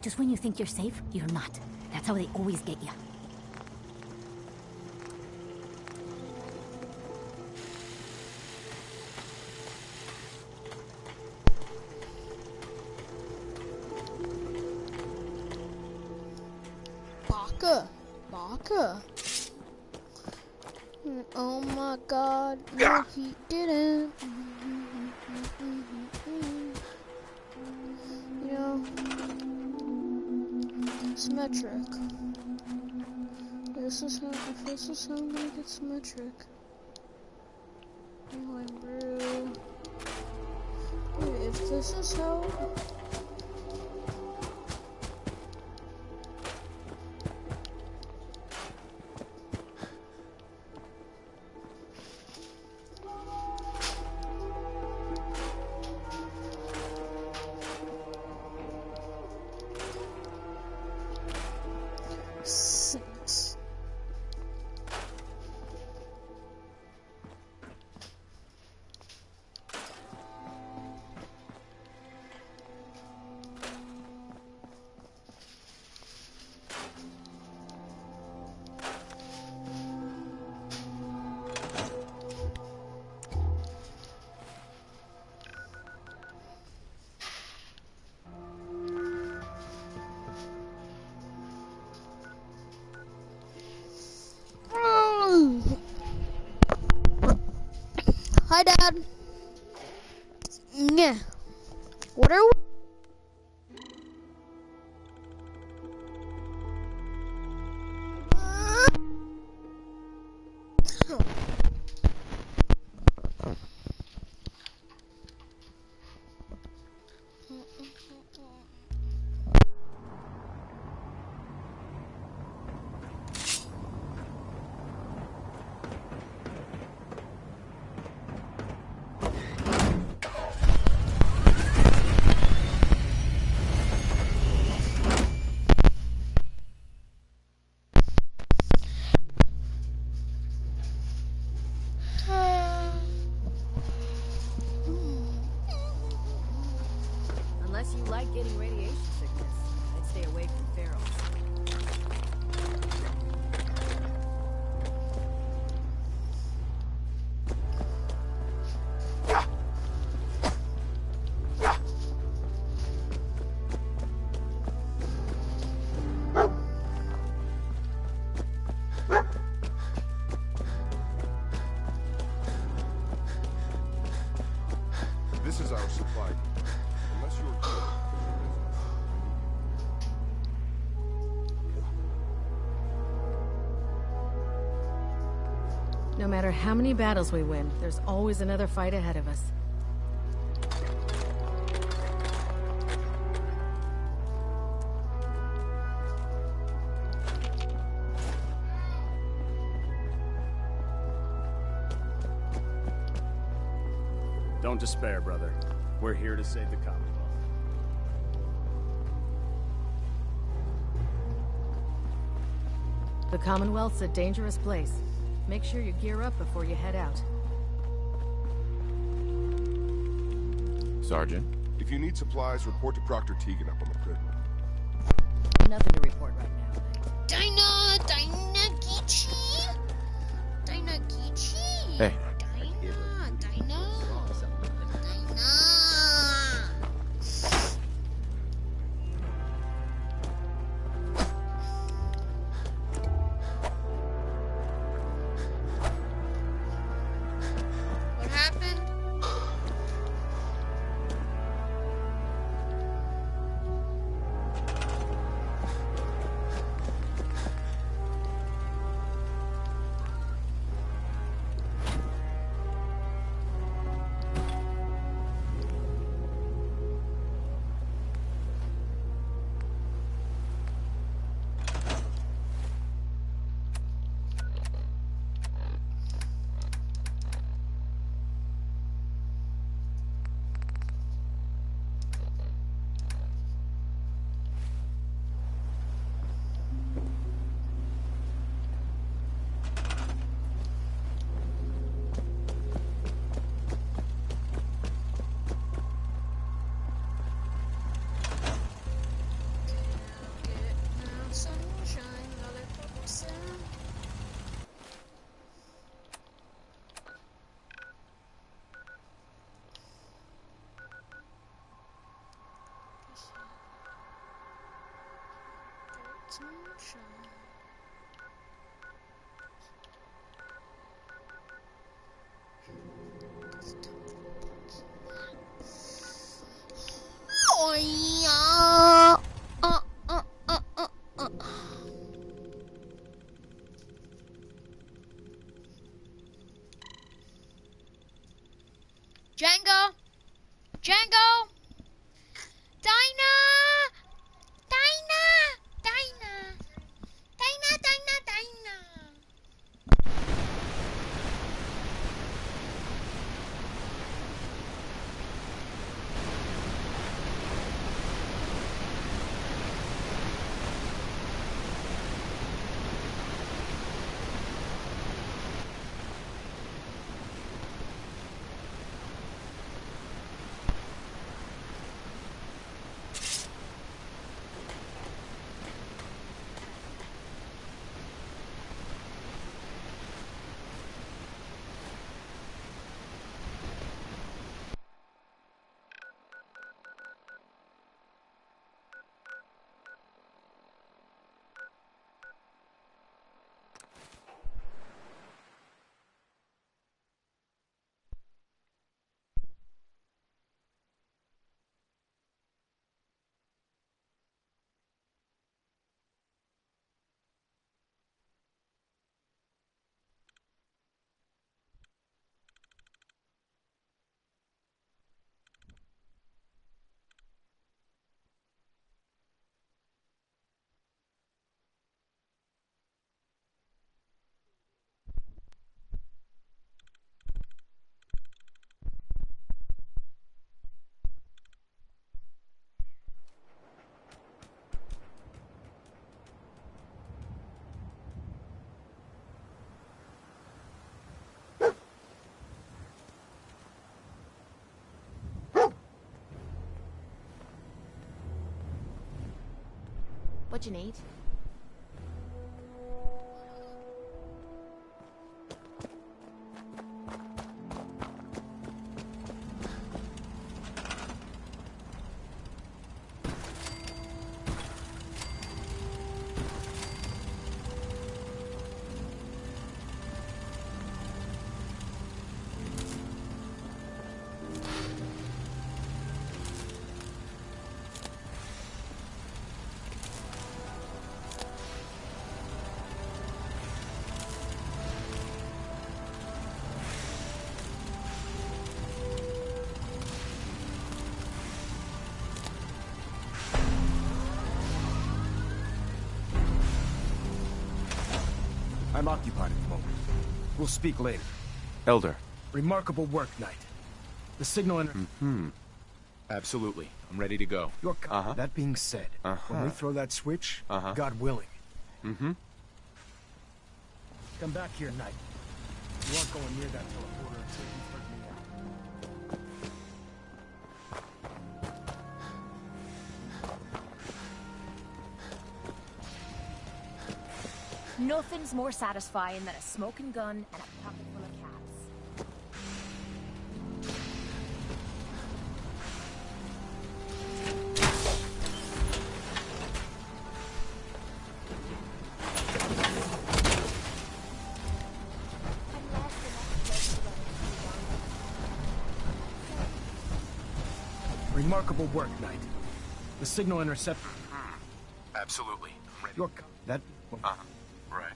Just when you think you're safe, you're not. That's how they always get you. Baka. Oh my god, no he didn't. You know, symmetric. This is how I'm gonna get symmetric. Oh, I'm brew. Wait, if this is how... Hi, Dad. Yeah. What are we? Unless you like getting radiation sickness, I'd stay away from ferals. This is our supply. Unless you're here. No matter how many battles we win, there's always another fight ahead of us. Don't despair, brother. We're here to save the Commonwealth. The Commonwealth's a dangerous place. Make sure you gear up before you head out. Sergeant? If you need supplies, report to Proctor Teagan up on the grid. Nothing to report right now. Dynagichi? Hey. What happened? Oh yeah. Django! Django! Dinah! Dinah! Dinah! Dinah, Dinah, Dinah! What you need? I'm occupied at the moment. We'll speak later. Elder. Remarkable work, Knight. The signal inter- Absolutely. I'm ready to go. That being said, when we throw that switch, God willing. Come back here, Knight. You aren't going near that teleporter until you've heard me out. Nothing's more satisfying than a smoking gun and a pocket full of cats. Remarkable work, Knight. The signal intercept. Absolutely. Your that. Right.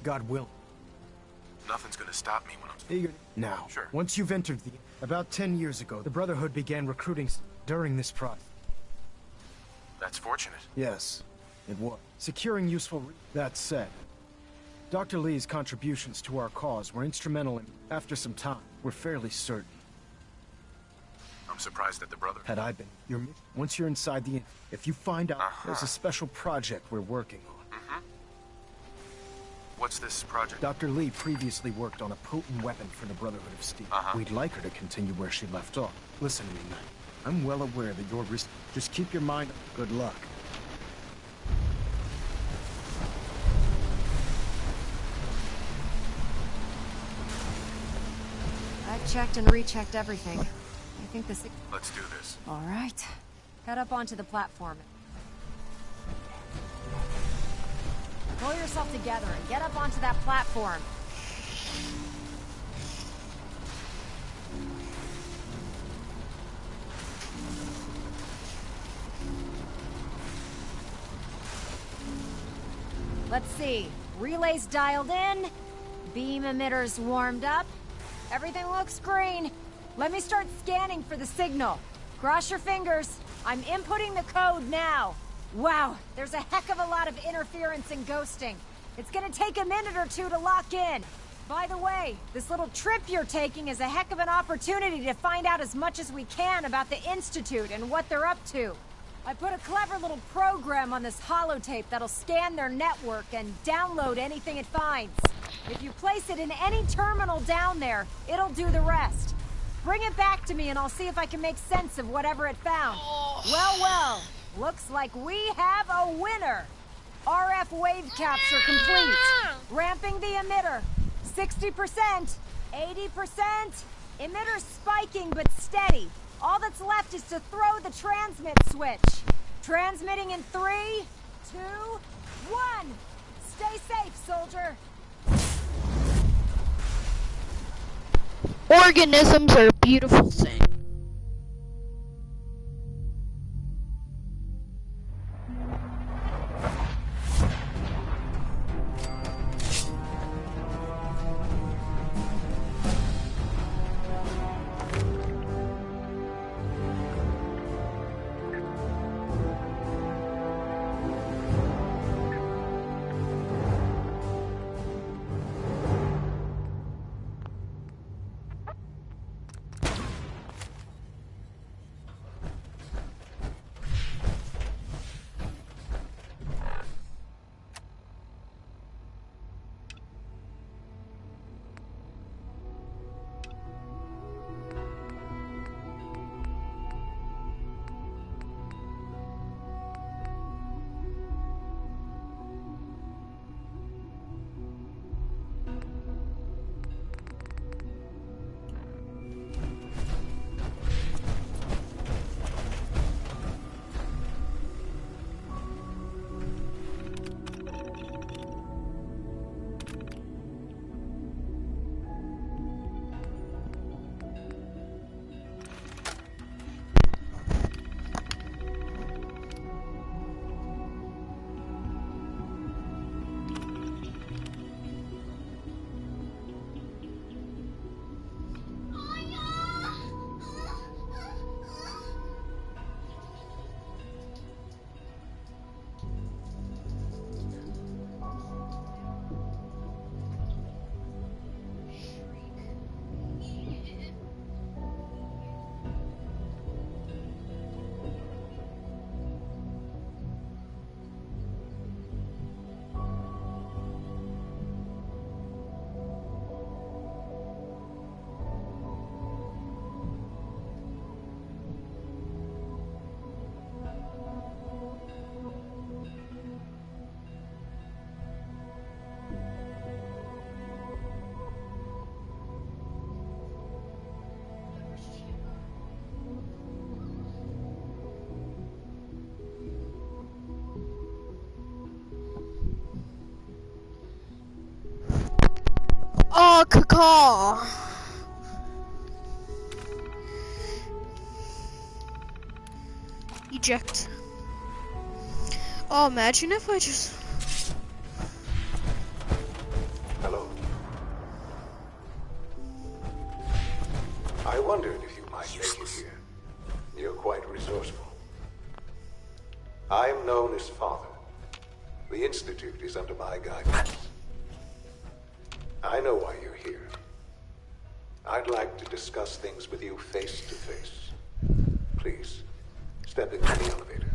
God will. Nothing's gonna stop me when I'm Eager. Now, once you've entered the... About 10 years ago, the Brotherhood began recruiting during this process. That's fortunate. Yes, it was. Securing useful... That said, Dr. Lee's contributions to our cause were instrumental in... After some time, we're fairly certain. I'm surprised at the brother. Had I been... Once you're inside the... If you find out, there's a special project we're working on. What's this project? Dr. Lee previously worked on a potent weapon for the Brotherhood of Steel. We'd like her to continue where she left off. Listen to me, Knight. I'm well aware that you're Just keep your mind... Good luck. I checked and rechecked everything. I think this... Let's do this. All right. Head up onto the platform. Pull yourself together and get up onto that platform. Let's see. Relays dialed in. Beam emitters warmed up. Everything looks green. Let me start scanning for the signal. Cross your fingers. I'm inputting the code now. Wow, there's a heck of a lot of interference and ghosting. It's gonna take a minute or two to lock in. By the way, this little trip you're taking is a heck of an opportunity to find out as much as we can about the Institute and what they're up to. I put a clever little program on this holotape that'll scan their network and download anything it finds. If you place it in any terminal down there, it'll do the rest. Bring it back to me and I'll see if I can make sense of whatever it found. Well, well, looks like we have a winner. RF wave capture complete. Ramping the emitter. 60%, 80%. Emitter spiking but steady. All that's left is to throw the transmit switch. Transmitting in 3, 2, 1. Stay safe, soldier. Organisms are a beautiful thing. Oh, caca. Eject. Oh, imagine if I just... Hello. I wondered if you might make it here. You're quite resourceful. I'm known as Father. The Institute is under my guidance. I know why you're here. I'd like to discuss things with you face to face. Please, step into the elevator.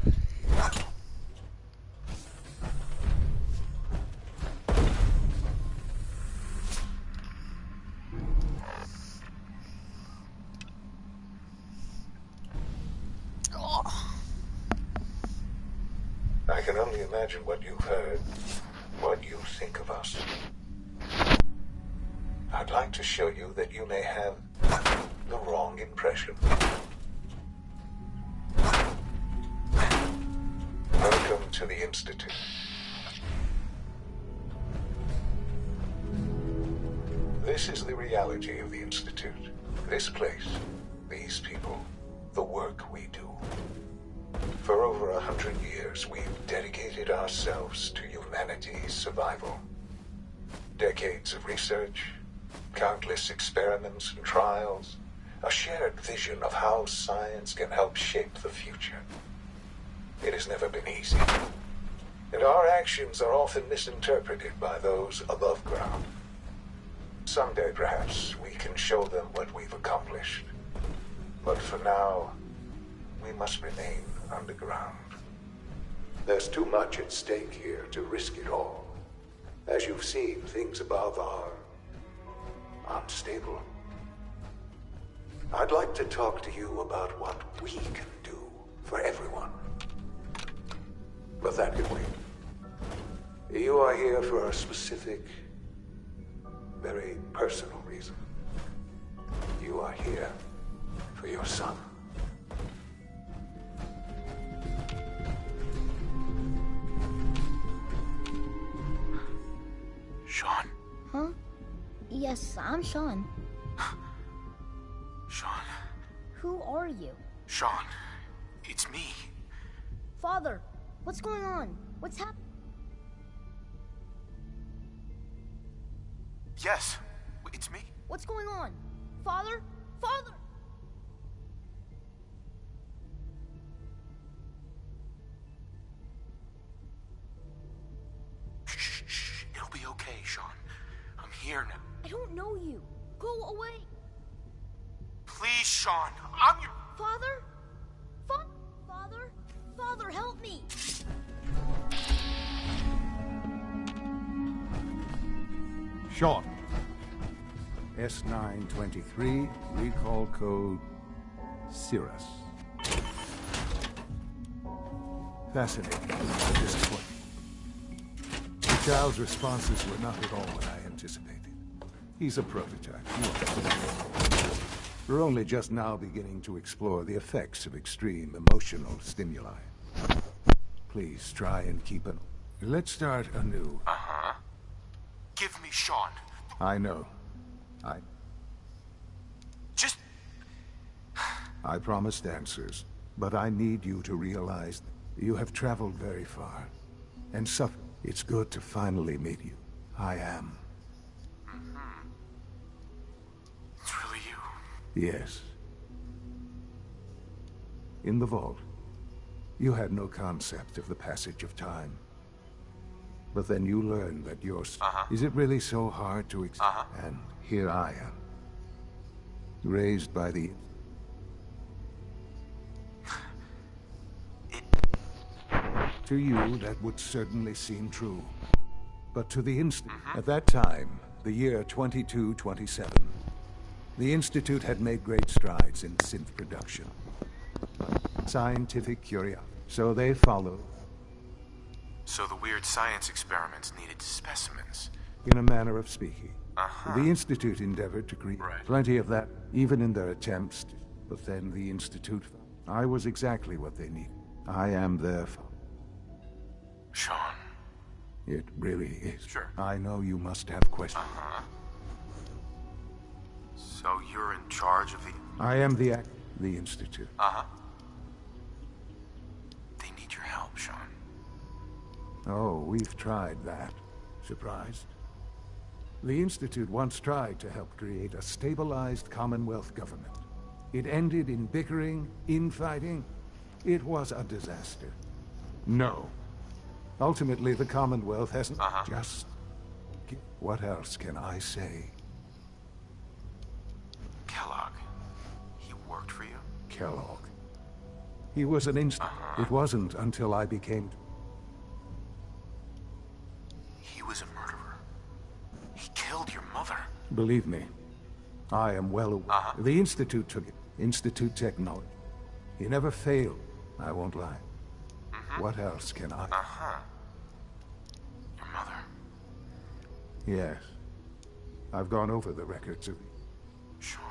I can only imagine what you've heard, what you think of us. I'd like to show you that you may have the wrong impression. Welcome to the Institute. This is the reality of the Institute. This place, these people, the work we do. For over 100 years, we've dedicated ourselves to humanity's survival. Decades of research, countless experiments and trials, a shared vision of how science can help shape the future. It has never been easy, and our actions are often misinterpreted by those above ground. Someday, perhaps, we can show them what we've accomplished. But for now, we must remain underground. There's too much at stake here to risk it all. As you've seen, things above are unstable. I'd like to talk to you about what we can do for everyone. But that can wait. You are here for a specific, very personal reason. You are here for your son. Sean? Huh? Yes, I'm Sean. Sean? Who are you? Sean, it's me. Father, what's going on? What's happening? Yes, it's me. What's going on? Father? Father! Shh. It'll be okay, Sean. I'm here now. I don't know you. Go away. Please, Sean. I'm your... Father? Father? Father, help me! Sean. S923, recall code Cirrus. Fascinating, but disappointing. The child's responses were not at all what I anticipated. He's a prototype. We're only just now beginning to explore the effects of extreme emotional stimuli. Please try and keep an... Let's start anew. Uh-huh. Give me Sean. I know. Just... I promised answers, but I need you to realize you have traveled very far and suffered. It's good to finally meet you. I am. Mm-hmm. It's really you. Yes. In the vault, you had no concept of the passage of time. But then you learned that yours... Is it really so hard to And here I am. Raised by the... To you, that would certainly seem true. But to the At that time, the year 2227, the Institute had made great strides in synth production. Scientific curiosity. So they followed. So the weird science experiments needed specimens. In a manner of speaking. The Institute endeavored to create plenty of that, even in their attempts. But then the Institute... I was exactly what they needed. I am their... Sean. It really is. Sure. I know you must have questions. So you're in charge of the... I am the Institute. They need your help, Sean. Oh, we've tried that. Surprised? The Institute once tried to help create a stabilized Commonwealth government. It ended in bickering, infighting. It was a disaster. No. Ultimately, the Commonwealth hasn't just... What else can I say? Kellogg. He worked for you? Kellogg. He was an It wasn't until I became... He was a murderer. He killed your mother. Believe me, I am well aware. The Institute took it. Institute technology. He never failed. I won't lie. What else can I... Your mother. Yes. I've gone over the records of... Sean.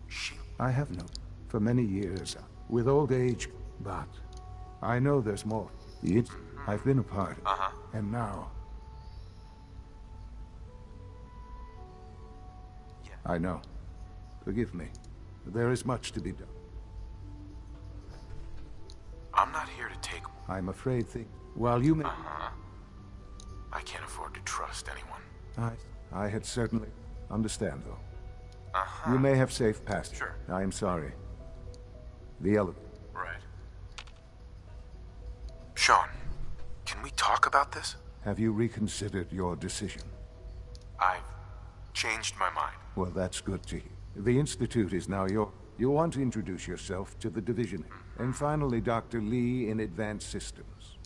She... I have known for many years, with old age, but I know there's more. I've been a part of it, and now... I know. Forgive me. There is much to be done. I'm not here to take... I'm afraid while you may... I can't afford to trust anyone. I had certainly... Understand, though. You may have safe passage. Sure. I am sorry. The elevator. Right. Sean, can we talk about this? Have you reconsidered your decision? I've changed my mind. Well, that's good to hear. The Institute is now your... You want to introduce yourself to the Division. And finally, Dr. Lee in Advanced Systems.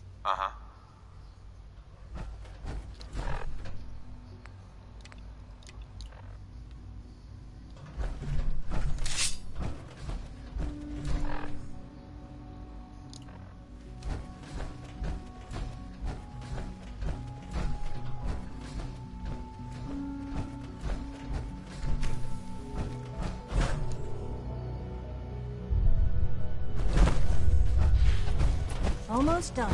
Almost done.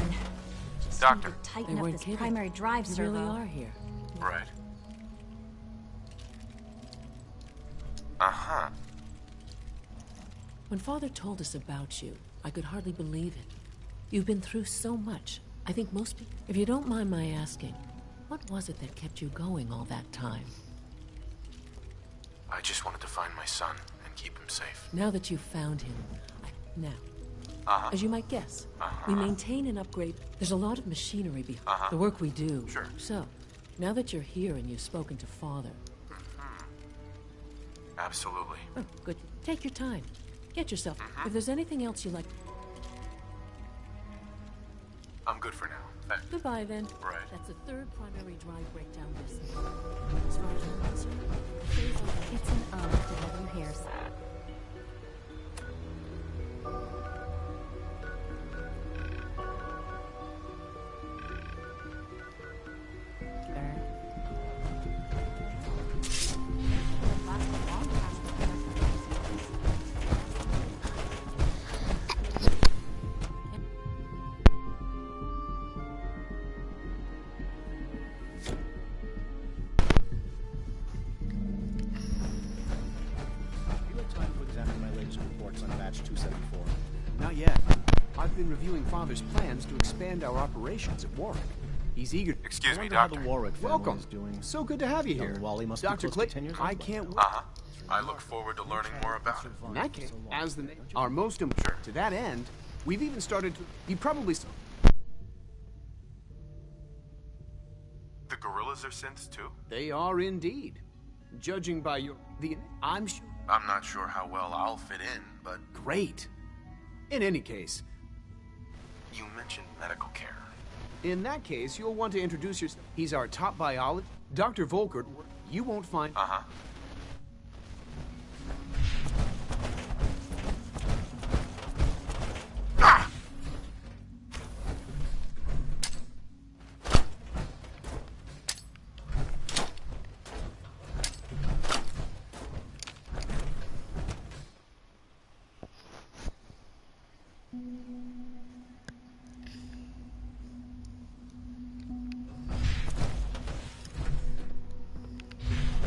Just Doctor. need to tighten up this primary drive servo. You really are here. Right. When Father told us about you, I could hardly believe it. You've been through so much. I think most people... If you don't mind my asking, what was it that kept you going all that time? I just wanted to find my son and keep him safe. Now that you've found him... As you might guess, we maintain and upgrade... There's a lot of machinery behind the work we do. Sure. So, now that you're here and you've spoken to Father... Absolutely. Oh, good. Take your time. Get yourself... If there's anything else you like... I'm good for now. Thanks. Goodbye, then. Right. That's the third primary drive breakdown this year. As far as I'm concerned, It's an honor to have you here, sir. Not yet. I've been reviewing Father's plans to expand our operations at Warwick. He's eager. Excuse me, How Doctor. the Warwick family Welcome. is doing. So good to have you here. Wally must Dr. be close to Clayton, 10 years I old. can't wait. I look forward to learning more about it. In that case, as the our most important. To that end, we've even started to... You probably saw... The gorillas are synths too? They are indeed. Judging by your... I'm sure... I'm not sure how well I'll fit in, but... Great. In any case... You mentioned medical care. In that case, you'll want to introduce yourself. He's our top biologist. Dr. Volkert, you won't find...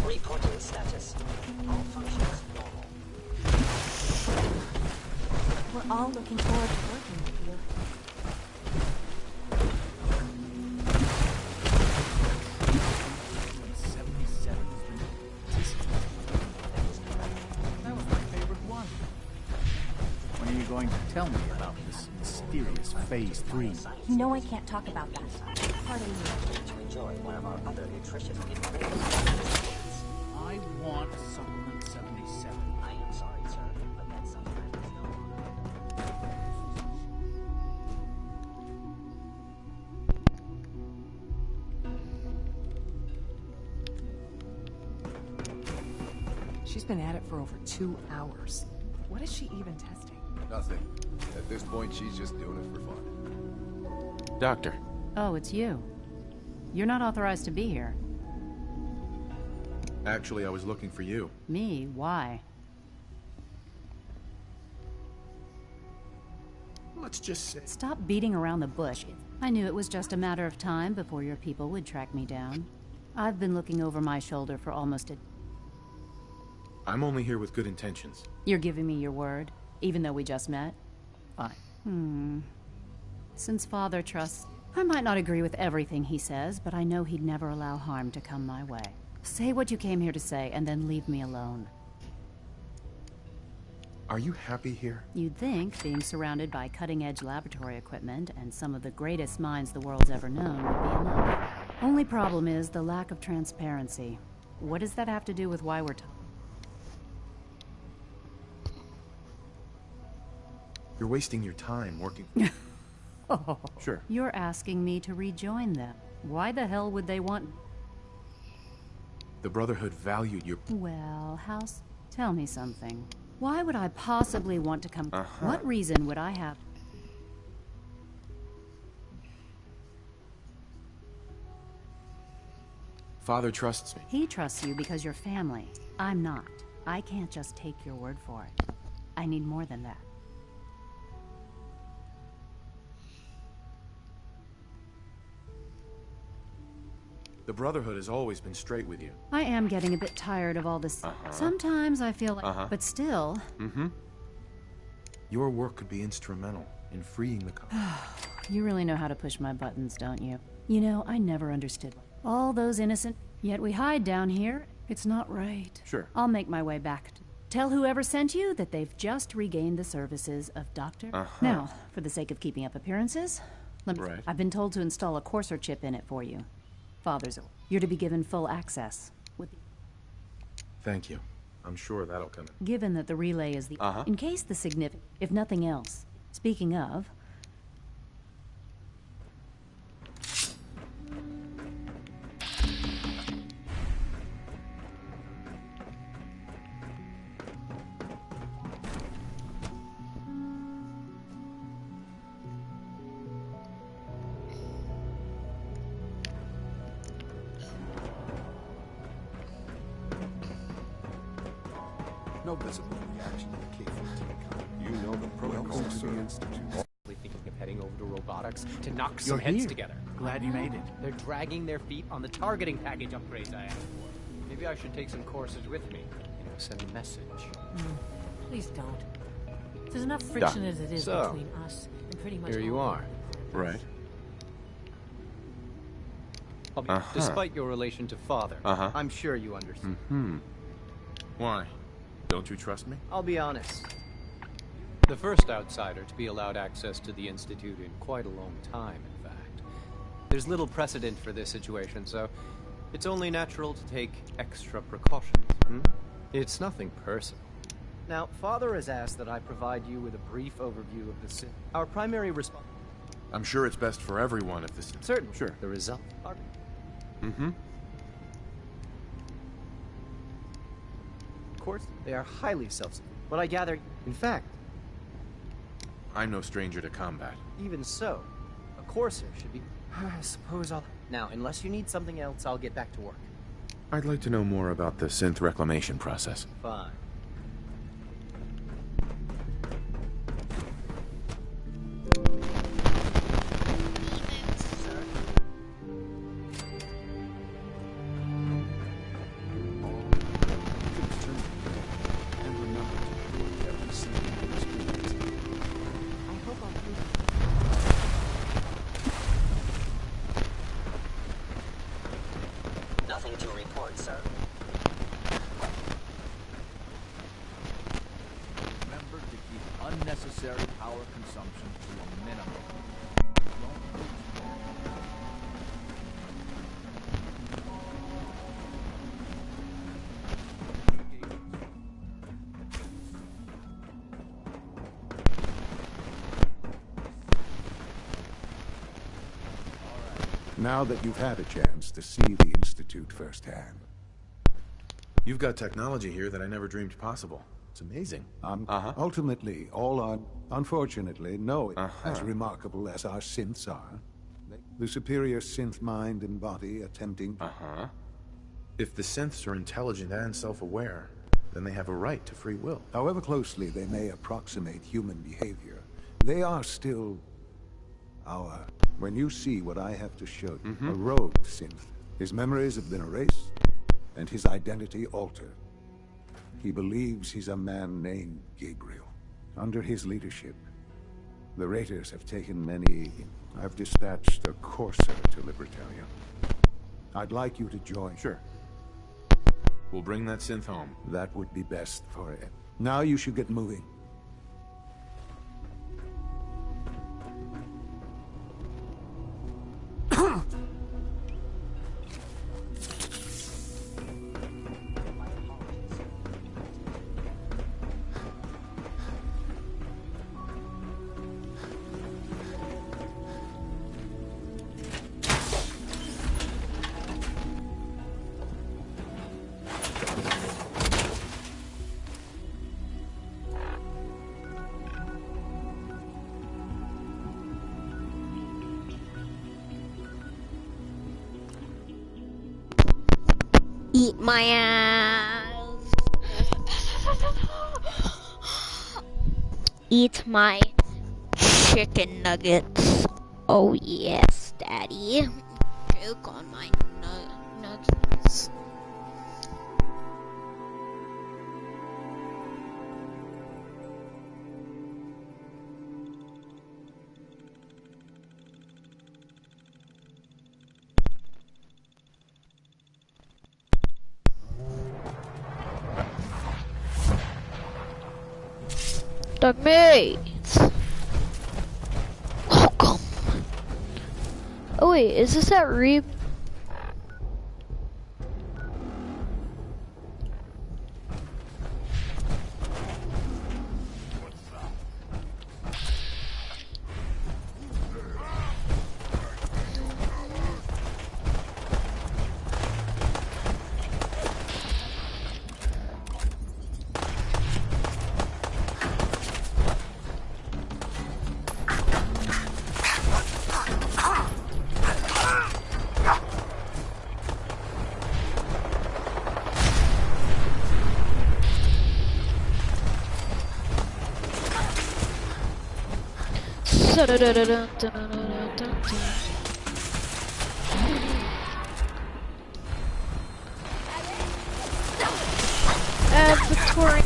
Reporting status. All functions normal. We're all looking forward to working with you. That was my favorite one. When are you going to tell me about this mysterious Phase 3? You know I can't talk about that. Pardon me. To enjoy one of our other nutritious ingredients. I want Supplement 77. I am sorry, sir, but that sometimes is no She's been at it for over 2 hours. What is she even testing? Nothing. At this point, she's just doing it for fun. Doctor. Oh, it's you. You're not authorized to be here. Actually, I was looking for you. Me? Why? Let's just say... Stop beating around the bush. I knew it was just a matter of time before your people would track me down. I've been looking over my shoulder for almost a... I'm only here with good intentions. You're giving me your word, even though we just met? Fine. Since Father trusts... I might not agree with everything he says, but I know he'd never allow harm to come my way. Say what you came here to say, and then leave me alone. Are you happy here? You'd think being surrounded by cutting-edge laboratory equipment and some of the greatest minds the world's ever known would be enough. Only problem is the lack of transparency. What does that have to do with why we're talking? You're wasting your time working... Oh, sure. You're asking me to rejoin them. Why the hell would they want... The Brotherhood valued your... Well, House, tell me something. Why would I possibly want to come... What reason would I have... Father trusts me. He trusts you because you're family. I'm not. I can't just take your word for it. I need more than that. The Brotherhood has always been straight with you. I am getting a bit tired of all this. Sometimes I feel like... But still... Your work could be instrumental in freeing the country. You really know how to push my buttons, don't you? You know, I never understood. All those innocent... Yet we hide down here. It's not right. Sure. I'll make my way back. Tell whoever sent you that they've just regained the services of Dr. Now, for the sake of keeping up appearances, let me... I've been told to install a Courser chip in it for you. Father's order. You're to be given full access. Thank you. I'm sure that'll come in. Given that the relay is the... In case the significant... If nothing else. Speaking of... No visible reaction to the king-peticca. You know the protocol, sir. Thinking of heading over to robotics to knock You're some heads here. together. Glad you made it. They're dragging their feet on the targeting package upgrades I asked for. Maybe I should take some courses with me. You know, send a message. Please don't. There's enough friction as it is between us and pretty much Here you all are. Right. Despite your relation to Father, I'm sure you understand. Why? Don't you trust me? I'll be honest. The first outsider to be allowed access to the Institute in quite a long time, in fact. There's little precedent for this situation, so it's only natural to take extra precautions. It's nothing personal. Now, Father has asked that I provide you with a brief overview of the Our primary response... I'm sure it's best for everyone if this... Certainly. Sure. The result... Of course, they are highly self-sufficient. But I gather, in fact... I'm no stranger to combat. Even so, a Courser should be... I suppose I'll... Now, unless you need something else, I'll get back to work. I'd like to know more about the synth reclamation process. Fine. Nothing to report, sir. Remember to keep unnecessary power consumption to a minimum. Now that you've had a chance to see the Institute firsthand. You've got technology here that I never dreamed possible. It's amazing. Ultimately, all are, unfortunately, no as remarkable as our synths are. The superior synth mind and body attempting... If the synths are intelligent and self-aware, then they have a right to free will. However closely they may approximate human behavior, they are still our... When you see what I have to show you, a rogue synth, his memories have been erased, and his identity altered. He believes he's a man named Gabriel. Under his leadership, the Raiders have taken many... I've dispatched a courser to Libertalia. I'd like you to join. Sure. We'll bring that synth home. That would be best for it. Now you should get moving. Eat my ass. Eat my chicken nuggets. Oh yes, Daddy. Choke on my nuggets. The mates. Oh, come. Oh wait, is this that Reap? Victoria.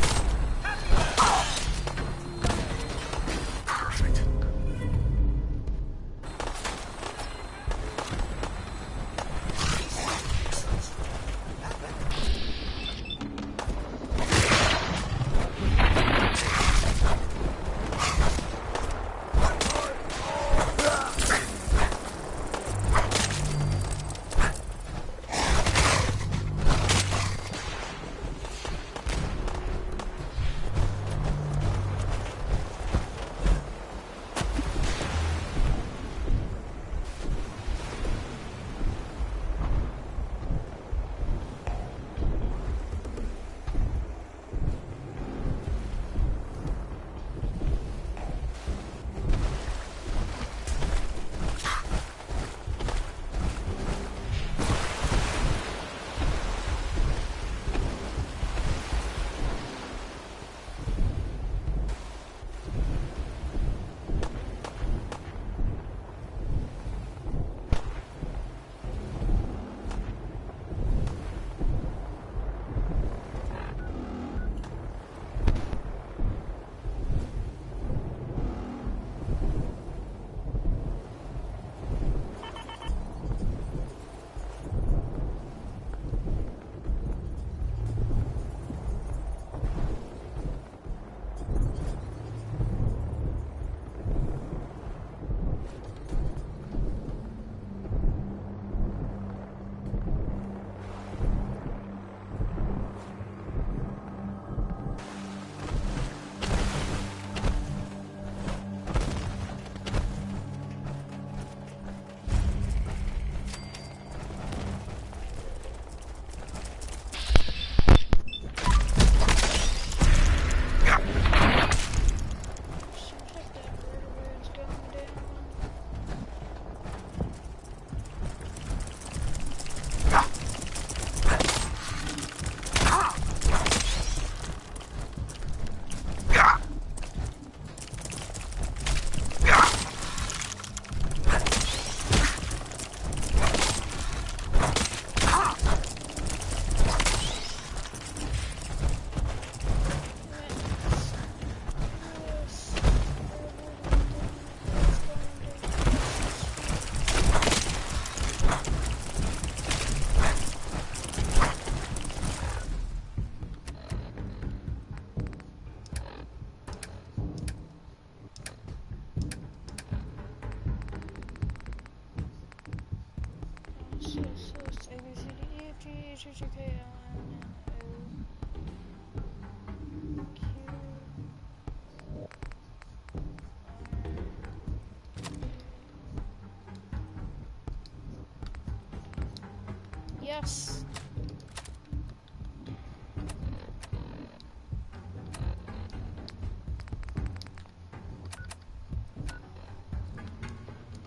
Yes.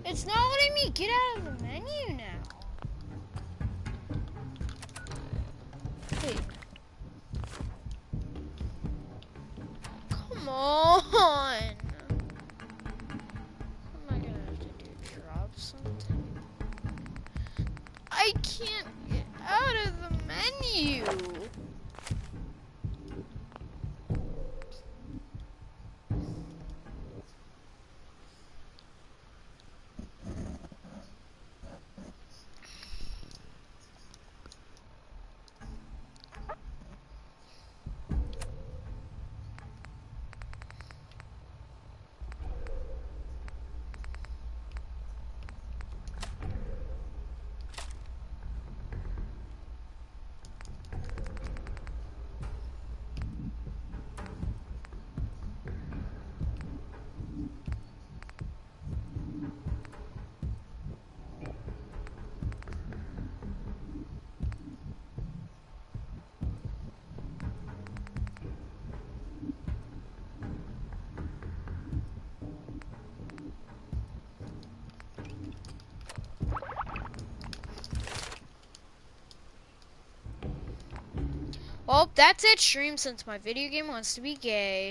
It's not letting me get out of the menu now. Wait. Come on. Am I gonna have to do drop something? I can't get out of the menu. Well, that's it, stream, since my video game wants to be gay.